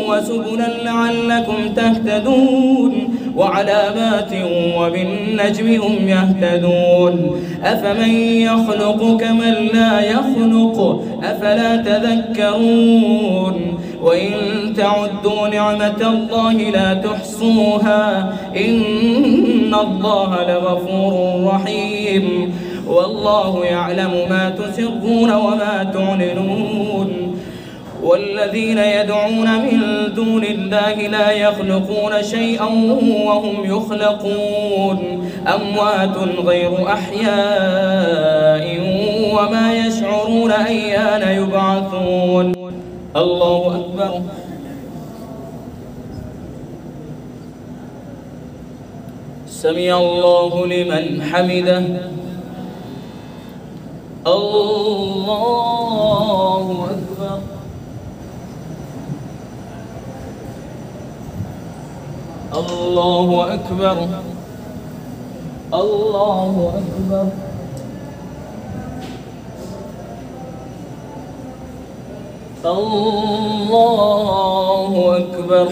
وسبلا لعلكم تهتدون وعلامات وبالنجم هم يهتدون أفمن يخلق كمن لا يخلق أفلا تذكرون وإن تعدوا نعمة الله لا تحصوها إن الله لغفور رحيم والله يعلم ما تسرون وما تعلنون والذين يدعون من دون الله لا يخلقون شيئا وهم يخلقون أموات غير أحياء وما يشعرون أيان يبعثون الله أكبر سمع الله لمن حمده الله أكبر الله أكبر الله أكبر الله أكبر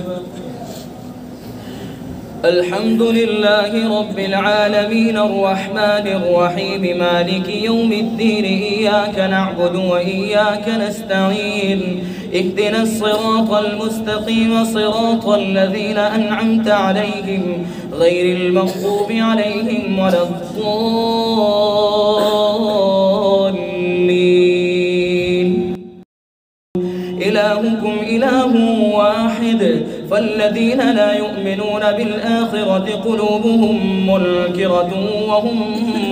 الحمد لله رب العالمين الرحمن الرحيم مالك يوم الدين إياك نعبد وإياك نستعين اهدنا الصراط المستقيم صراط الذين أنعمت عليهم غير المغضوب عليهم ولا الضالين إلهكم إله واحد فالذين لا يؤمنون بالآخرة قلوبهم منكرة وهم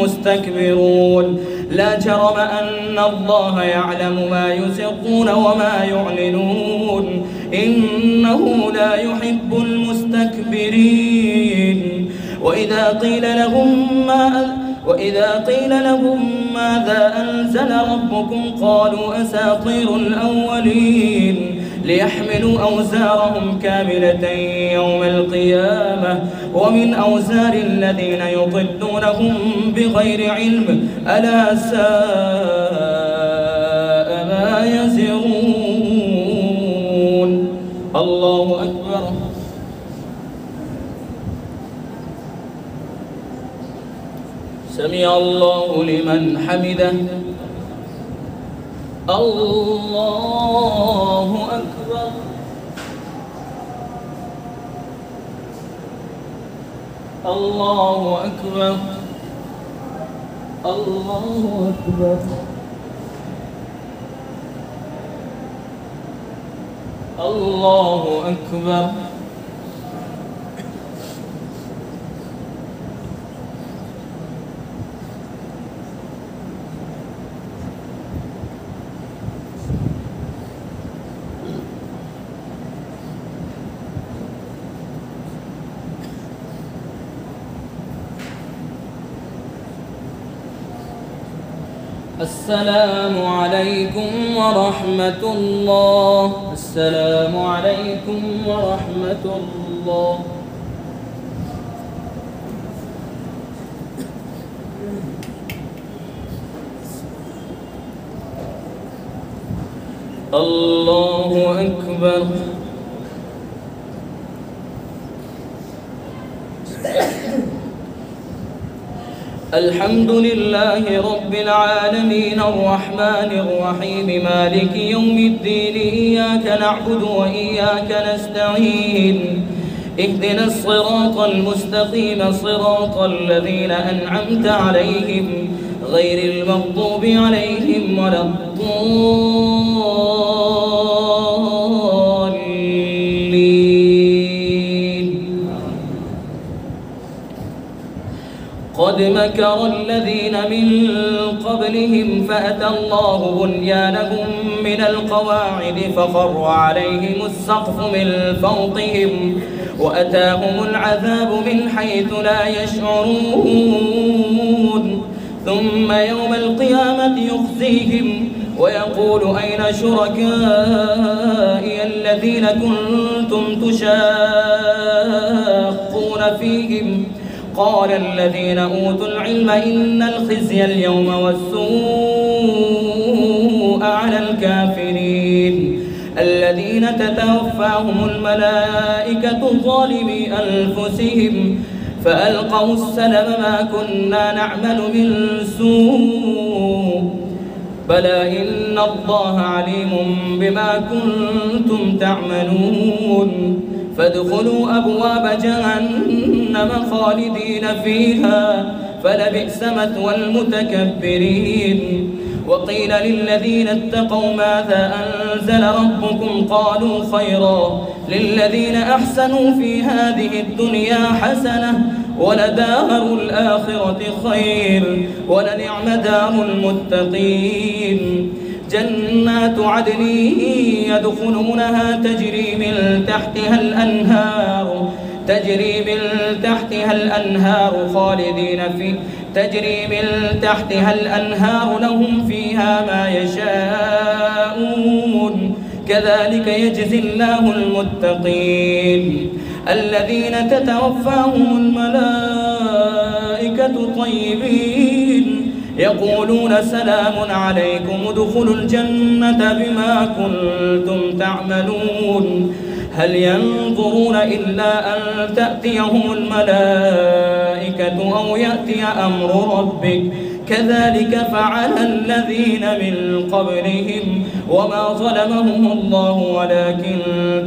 مستكبرون لا جرم أن الله يعلم ما يسرون وما يعلنون إنه لا يحب المستكبرين وإذا قيل لهم ماذا أنزل ربكم قالوا أساطير الأولين ليحملوا أوزارهم كاملة يوم القيامة ومن أوزار الذين يضلونهم بغير علم ألا ساء ما يزرون الله أكبر سمع الله لمن حمده الله أكبر الله أكبر الله أكبر الله أكبر السلام عليكم ورحمة الله. السلام عليكم ورحمة الله. الله أكبر. الحمد لله رب العالمين الرحمن الرحيم مالك يوم الدين إياك نعبد وإياك نستعين اهدنا الصراط المستقيم صراط الذين أنعمت عليهم غير المغضوب عليهم ولا الضالين. قد مكر الذين من قبلهم فأتى الله بنيانهم من القواعد فخر عليهم السقف من فوقهم وأتاهم العذاب من حيث لا يشعرون ثم يوم القيامة يخزيهم ويقول أين شركائي الذين كنتم تشاقون فيهم قال الذين أوتوا العلم إن الخزي اليوم والسوء على الكافرين الذين تتوفاهم الملائكة ظالمي أنفسهم فألقوا السلم ما كنا نعمل من سوء بلى إن الله عليم بما كنتم تعملون فادخلوا أبواب جهنم خالدين فيها فلبئس مثوى المتكبرين. وقيل للذين اتقوا ماذا أنزل ربكم قالوا خيرا للذين أحسنوا في هذه الدنيا حسنة ولدار الآخرة خير ولنعم دار المتقين. جنات عدن يدخلونها تجري من تحتها الأنهار خالدين فيه تجري من تحتها الأنهار لهم فيها ما يشاءون كذلك يجزي الله المتقين. الذين تتوفاهم الملائكة طيبين يقولون سلام عليكم ادخلوا الجنة بما كنتم تعملون. هل ينظرون إلا أن تأتيهم الملائكة أو يأتي أمر ربك كذلك فعل الذين من قبلهم وما ظلمهم الله ولكن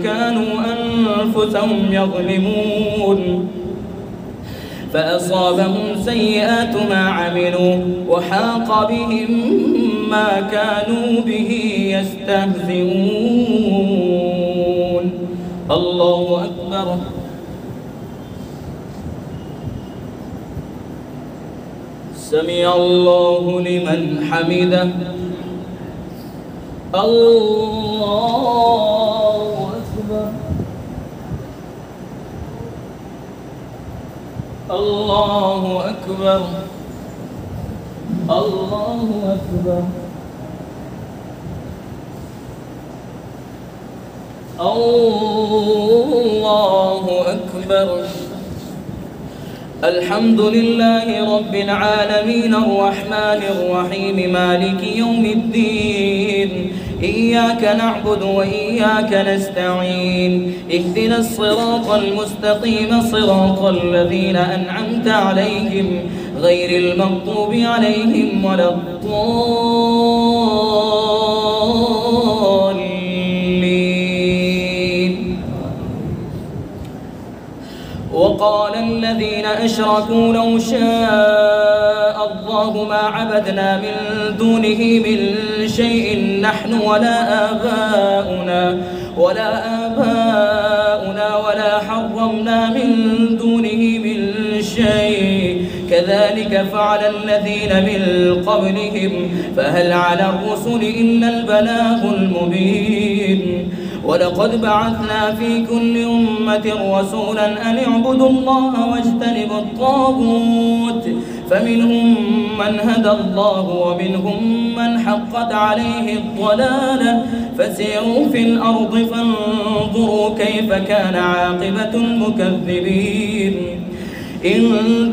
كانوا أنفسهم يظلمون. فأصابهم سيئات ما عملوا وحاق بهم ما كانوا به يستهزئون. الله أكبر. سمع الله لمن حمده. الله أكبر. الله أكبر. الله أكبر. الله أكبر. الحمد لله رب العالمين الرحمن الرحيم مالك يوم الدين إياك نعبد وإياك نستعين اهدنا الصراط المستقيم صراط الذين أنعمت عليهم غير المغضوب عليهم ولا الضالين. وقال الذين أشركوا لو شاء الله ما عبدنا من دونه من شيء نحن ولا آباؤنا ولا حرمنا من دونه من شيء كذلك فعل الذين من قبلهم فهل على الرسل إلا البلاغ المبين. ولقد بعثنا في كل أمة رسولا أن اعبدوا الله واجتنبوا الطاغوت فمنهم من هدى الله ومنهم من حقت عليه الضلالة فسيروا في الأرض فانظروا كيف كان عاقبة المكذبين إن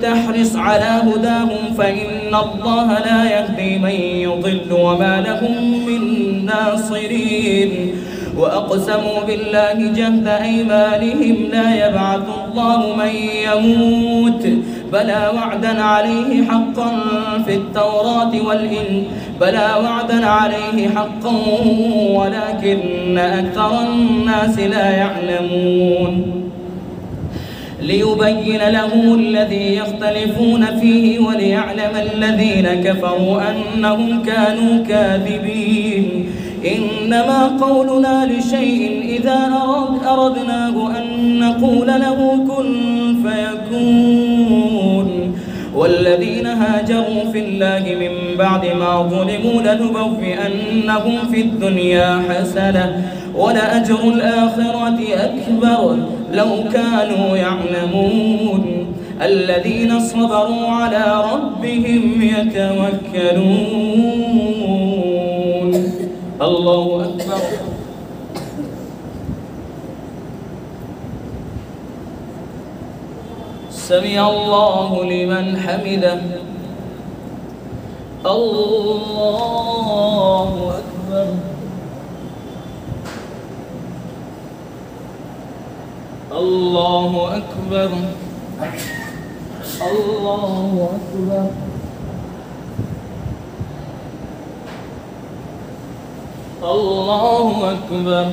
تحرص على هداهم فإن الله لا يهدي من يضل وما لهم من ناصرين وأقسموا بالله جهد أيمانهم لا يبعث الله من يموت بلى وعدا عليه حقا في التوراة ولكن أكثر الناس لا يعلمون ليبين لهم الذي يختلفون فيه وليعلم الذين كفروا أنهم كانوا كاذبين إنما قولنا لشيء إذا أردناه أن نقول له كن فيكون والذين هاجروا في الله من بعد ما ظلموا لنبوئنهم في الدنيا حسنة ولأجر الآخرة أكبر لو كانوا يعلمون الذين صبروا على ربهم يتوكلون الله أكبر سمع الله لمن حمده الله أكبر الله أكبر الله أكبر الله أكبر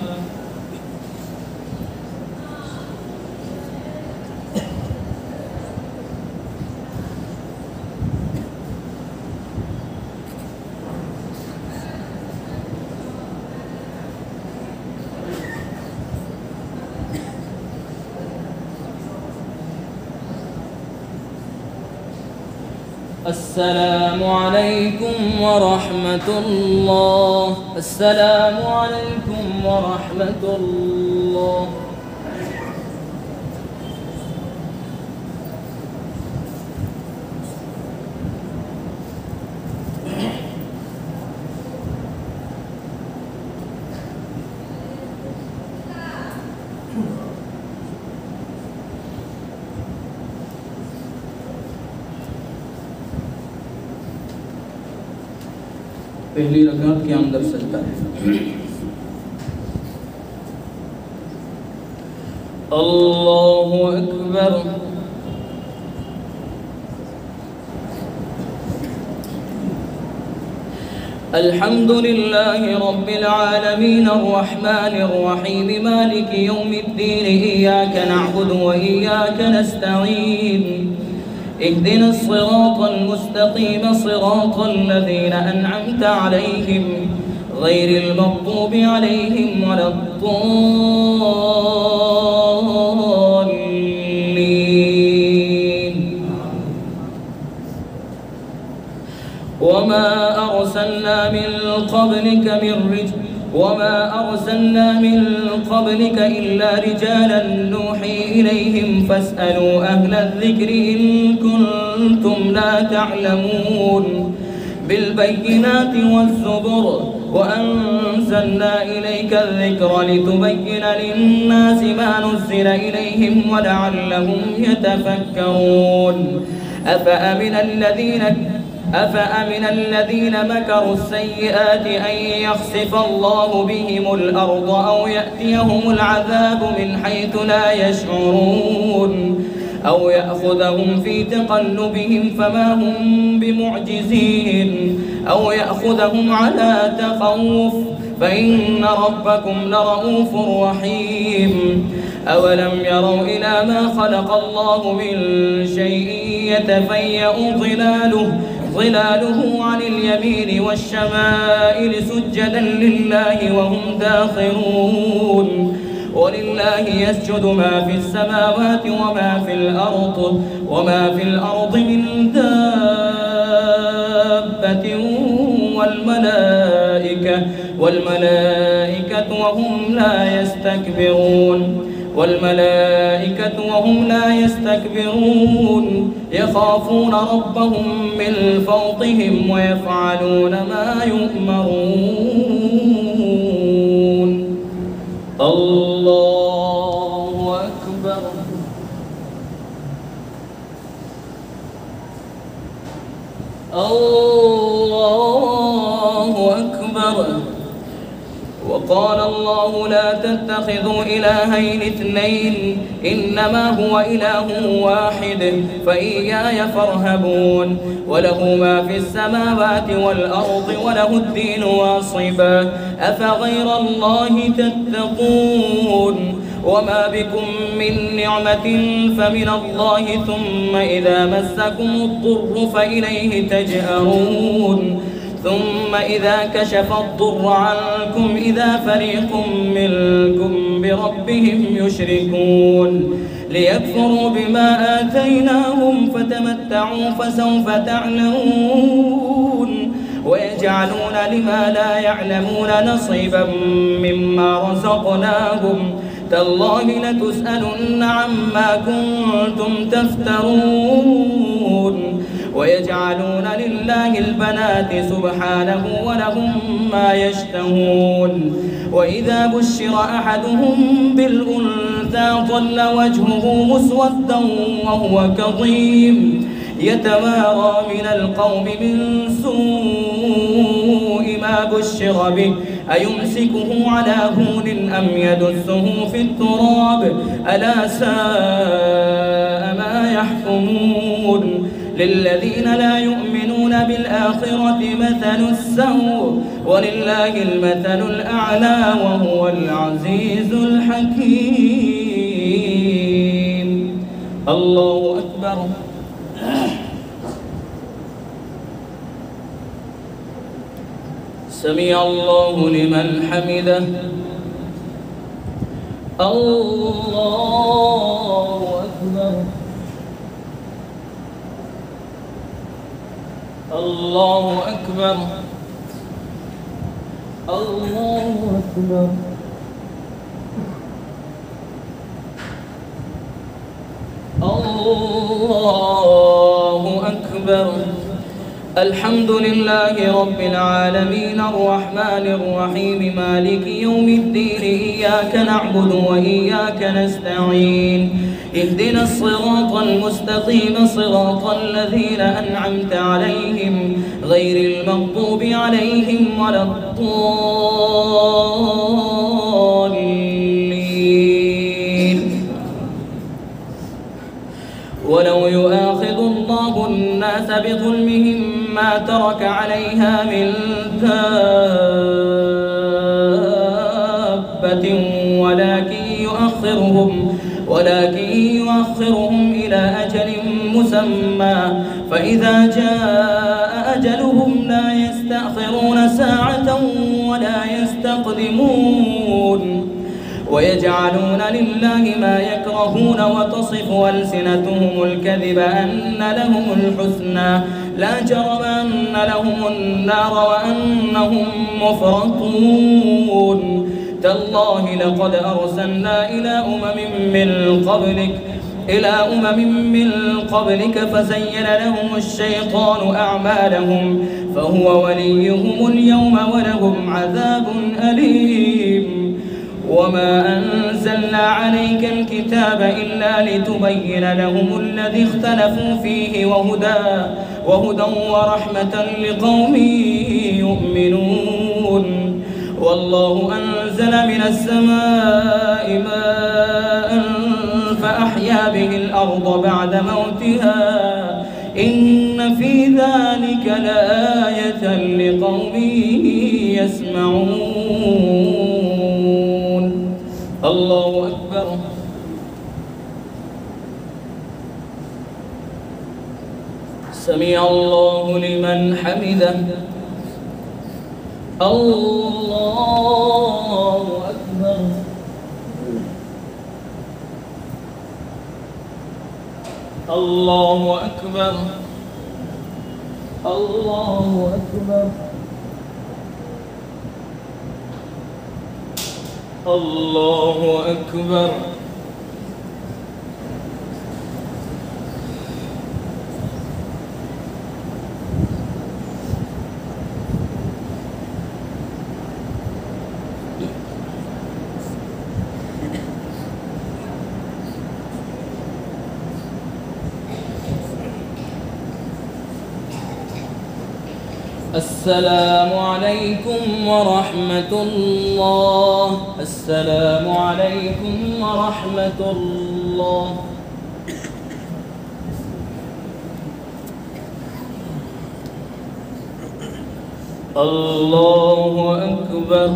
السلام عليكم ورحمة الله السلام عليكم ورحمة الله पहली रकात के अंदर सजदा है अल्लाहु अकबर अल्हम्दुलिल्लाहि रब्बिल आलमीन अर्रहमानिर रहीम मालिकि यौमिद्दीन इय्याका नअबुदु व इय्याका नस्तईन اهدنا الصراط المستقيم صراط الذين أنعمت عليهم غير المغضوب عليهم ولا الضالين وما أرسلنا من قبلك إلا رجالا نوحي إليهم فاسألوا أهل الذكر إن كنتم لا تعلمون بالبينات والزبر وأنزلنا إليك الذكر لتبين للناس ما نزل إليهم ولعلهم يتفكرون أفأمن الذين مكروا السيئات أن يخسف الله بهم الأرض أو يأتيهم العذاب من حيث لا يشعرون أو يأخذهم في تقلبهم فما هم بمعجزين أو يأخذهم على تخوف فإن ربكم لرؤوف رحيم أولم يروا إلى ما خلق الله من شيء يتفيأ ظلاله عن اليمين والشمائل سجدا لله وهم داخرون ولله يسجد ما في السماوات وما في الأرض من دابة والملائكة وهم لا يستكبرون والملائكة وهم لا يستكبرون يخافون ربهم من فوقهم ويفعلون ما يؤمرون. الله أكبر. الله أكبر. وقال الله لا تتخذوا إلهين اثنين إنما هو إله واحد فإياي فارهبون وله ما في السماوات والأرض وله الدين واصبا أفغير الله تتقون وما بكم من نعمة فمن الله ثم إذا مسكم الضر فإليه تجأرون ثم إذا كشف الضر عنكم إذا فريق منكم بربهم يشركون ليكفروا بما آتيناهم فتمتعوا فسوف تعلمون ويجعلون لما لا يعلمون نصيبا مما رزقناهم تالله لتسألن عما كنتم تفترون ويجعلون لله البنات سبحانه ولهم ما يشتهون وإذا بشر أحدهم بالأنثى ظل وجهه مسودا وهو كظيم يتوارى من القوم من سوء ما بشر به أيمسكه على هون أم يدسه في التراب ألا ساء ما يحكمون للذين لا يؤمنون بالآخرة مثل السوء ولله المثل الأعلى وهو العزيز الحكيم. الله أكبر. سمع الله لمن حمده. الله أكبر. الله أكبر. الله أكبر. الله أكبر. الحمد لله رب العالمين الرحمن الرحيم مالك يوم الدين إياك نعبد وإياك نستعين اهدنا الصراط المستقيم صراط الذين أنعمت عليهم غير المغضوب عليهم ولا الضالين. ولو يؤاخذ الله الناس بظلمهم ما ترك عليها من دابة ولكن يؤخرهم إلى أجل مسمى فإذا جاء أجلهم لا يستأخرون ساعة ولا يستقدمون ويجعلون لله ما يكرهون وتصف ألسنتهم الكذب أن لهم الحسنى لا جرم أن لهم النار وأنهم مفرطون. تالله لقد أرسلنا إلى أمم من قبلك فزين لهم الشيطان أعمالهم فهو وليهم اليوم ولهم عذاب أليم. وما أنزلنا عليك الكتاب إلا لتبين لهم الذي اختلفوا فيه وهدى ورحمة لقوم يؤمنون. والله أنزل من السماء ماء فأحيا به الأرض بعد موتها إن في ذلك لآية لقوم يسمعون. الله أكبر. سمع الله لمن حمده. الله أكبر. الله أكبر. الله أكبر. الله أكبر. السلام عليكم ورحمة الله. السلام عليكم ورحمة الله. الله أكبر.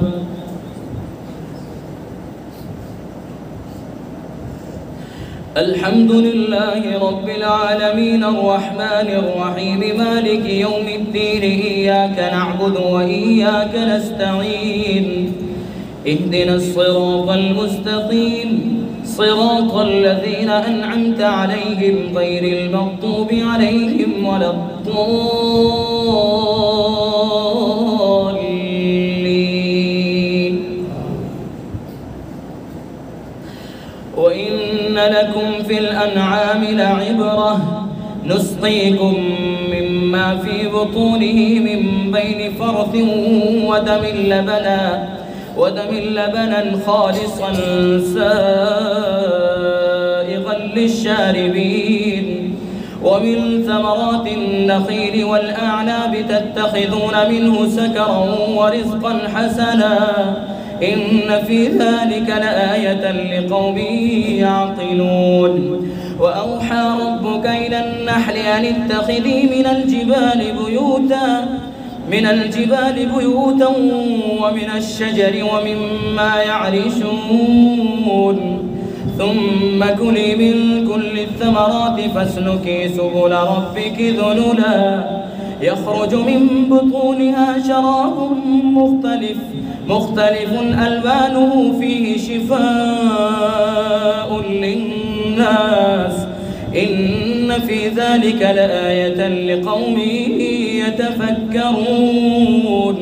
الحمد لله رب العالمين الرحمن الرحيم مالك يوم الدين إياك نعبد وإياك نستعين اهدنا الصراط المستقيم صراط الذين أنعمت عليهم غير المغضوب عليهم ولا الضالين. وإن لكم في الأنعام لعبرة نسقيكم مما في بطونه من بين فرث ودم لبنا خالصا سائغا للشاربين ومن ثمرات النخيل والأعناب تتخذون منه سكرا ورزقا حسنا إن في ذلك لآية لقوم يعقلون. وأوحى ربك إلى النحل أن اتخذي من الجبال بيوتا ومن الشجر ومما يعرشون ثم كلي من كل الثمرات فاسلكي سبل ربك ذللا يخرج من بطونها شراب مختلف ألوانه فيه شفاء للناس إن في ذلك لآية لقوم يتفكرون.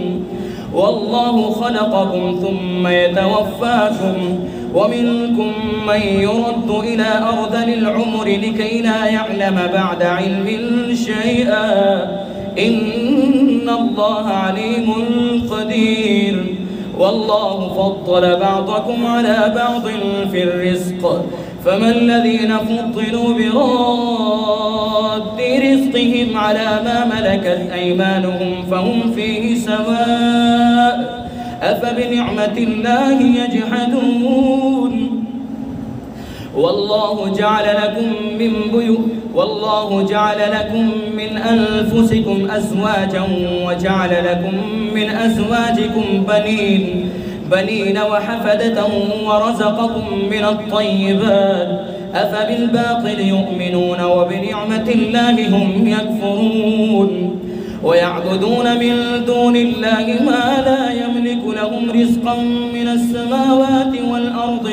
والله خلقكم ثم يتوفاكم ومنكم من يرد إلى أرذل العمر لكي لا يعلم بعد علم شيئا إن الله عليم قدير. والله فضل بعضكم على بعض في الرزق فما الذين فضلوا براد رزقهم على ما ملكت أيمانهم فهم فيه سواء أفبنعمة الله يجحدون. والله جعل لكم من أنفسكم أزواجا وجعل لكم من أزواجكم بنين وحفدة ورزقكم من الطيبات أفبالباطل يؤمنون وبنعمة الله هم يكفرون. ويعبدون من دون الله ما لا يملك لهم رزقا من السماوات والأرض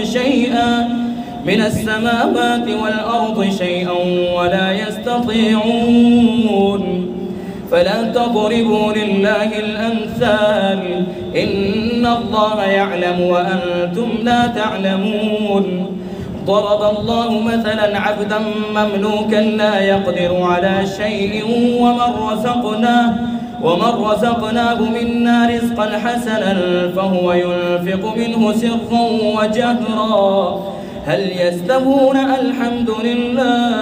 شيئا ولا يستطيعون. فلا تضربوا لله الأمثال إن الله يعلم وأنتم لا تعلمون. ضرب الله مثلا عبدا مملوكا لا يقدر على شيء ومن رزقناه منا رزقا حسنا فهو ينفق منه سرا وجهرا هل يستوون الحمد لله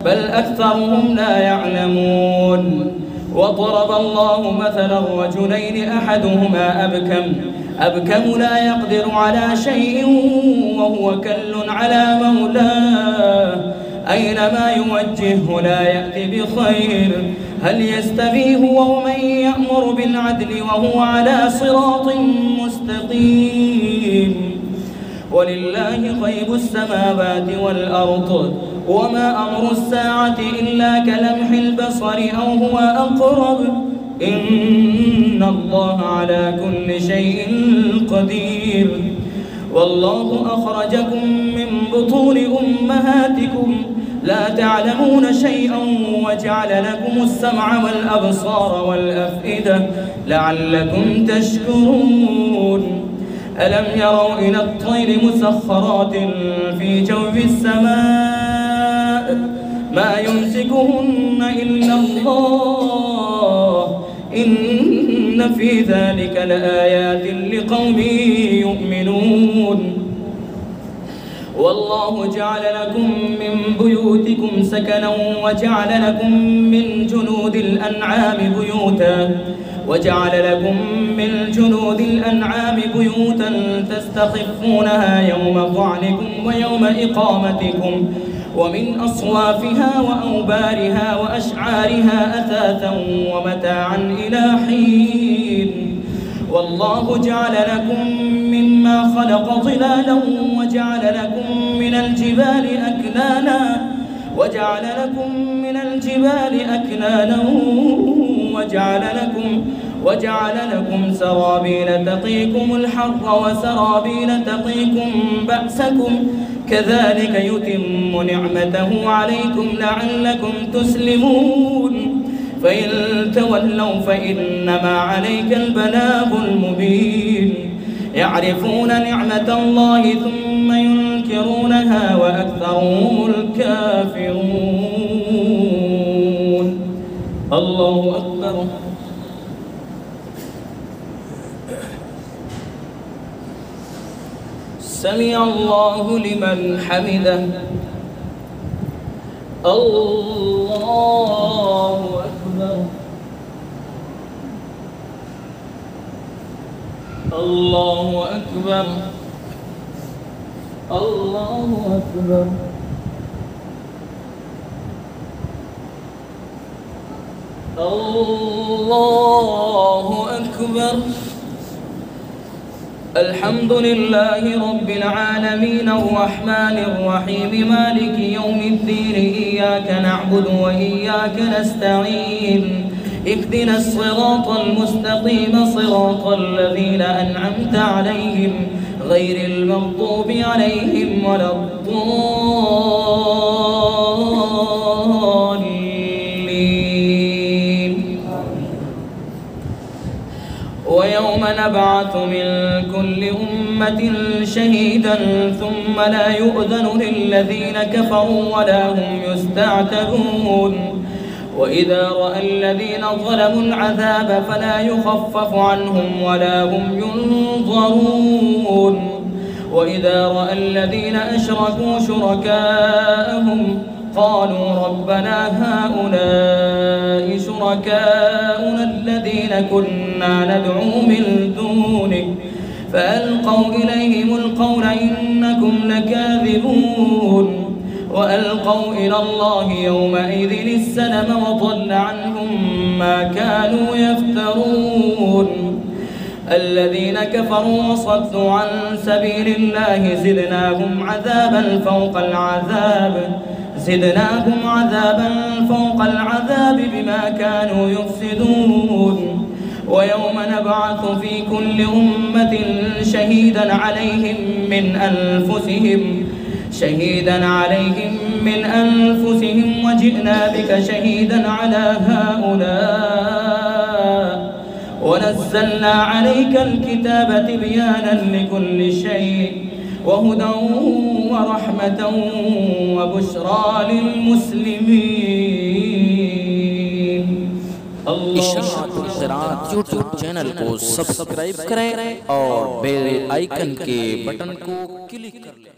بل أكثرهم لا يعلمون. وضرب الله مثلا رجلين أحدهما أبكم لا يقدر على شيء وهو كل على مولاه أينما يوجهه لا يأتي بخير هل يستوي هو ومن يأمر بالعدل وهو على صراط مستقيم. ولله غيب السماوات والأرض وما أمر الساعة إلا كلمح البصر أو هو أقرب إن الله على كل شيء قدير. والله أخرجكم من بطون أمهاتكم لا تعلمون شيئا وجعل لكم السمع والأبصار والأفئدة لعلكم تشكرون. ألم يروا إلى الطير مسخرات في جو السماء ما يمسكهن إلا الله إن في ذلك لآيات لقوم يؤمنون. والله جعل لكم من بيوتكم سكنا وجعل لكم من جلود الأنعام بيوتا تستخفونها يوم ظعنكم ويوم إقامتكم ومن أصوافها وأوبارها وأشعارها أثاثا ومتاعا إلى حين والله جعل لكم مما خلق ظلالا وجعل لكم من الجبال أكنانا وجعل لكم سرابيل تقيكم الحر وسرابيل تقيكم بأسكم كذلك يتم نعمته عليكم لعلكم تسلمون فإن تولوا فإنما عليك البلاغ المبين يعرفون نعمة الله ثم ينكرونها وأكثرهم الكافرون. الله أكبر. سمع الله لمن حمده. الله أكبر. الله أكبر. الله أكبر. الله أكبر. الحمد لله رب العالمين الرحمن الرحيم مالك يوم الدين إياك نعبد وإياك نستعين اهدنا الصراط المستقيم صراط الذين أنعمت عليهم غير المغضوب عليهم ولا الضالين. ويوم نبعث من كل أمة شهيدا ثم لا يؤذن للذين كفروا ولا هم يستعتبون وإذا رأى الذين ظلموا العذاب فلا يخفف عنهم ولا هم ينظرون وإذا رأى الذين أشركوا شركاءهم قالوا ربنا هؤلاء شركاؤنا الذين كنا ندعو من دونك فألقوا إليهم القول إنكم لكاذبون وألقوا إلى الله يومئذ السلم وضل عنهم ما كانوا يفترون. الذين كفروا وصدوا عن سبيل الله زدناهم عذابا فوق العذاب بما كانوا يفسدون. ويوم نبعث في كل أمة شهيدا عليهم من أنفسهم وجئنا بك شهيدا على هؤلاء ونزلنا عليك الكتاب تبيانا لكل شيء وهدى ورحمة وبشرى للمسلمين. इशाअत क़िराअत यूट्यूब चैनल को सब्सक्राइब करें और बेल आइकन के बटन को क्लिक कर लें।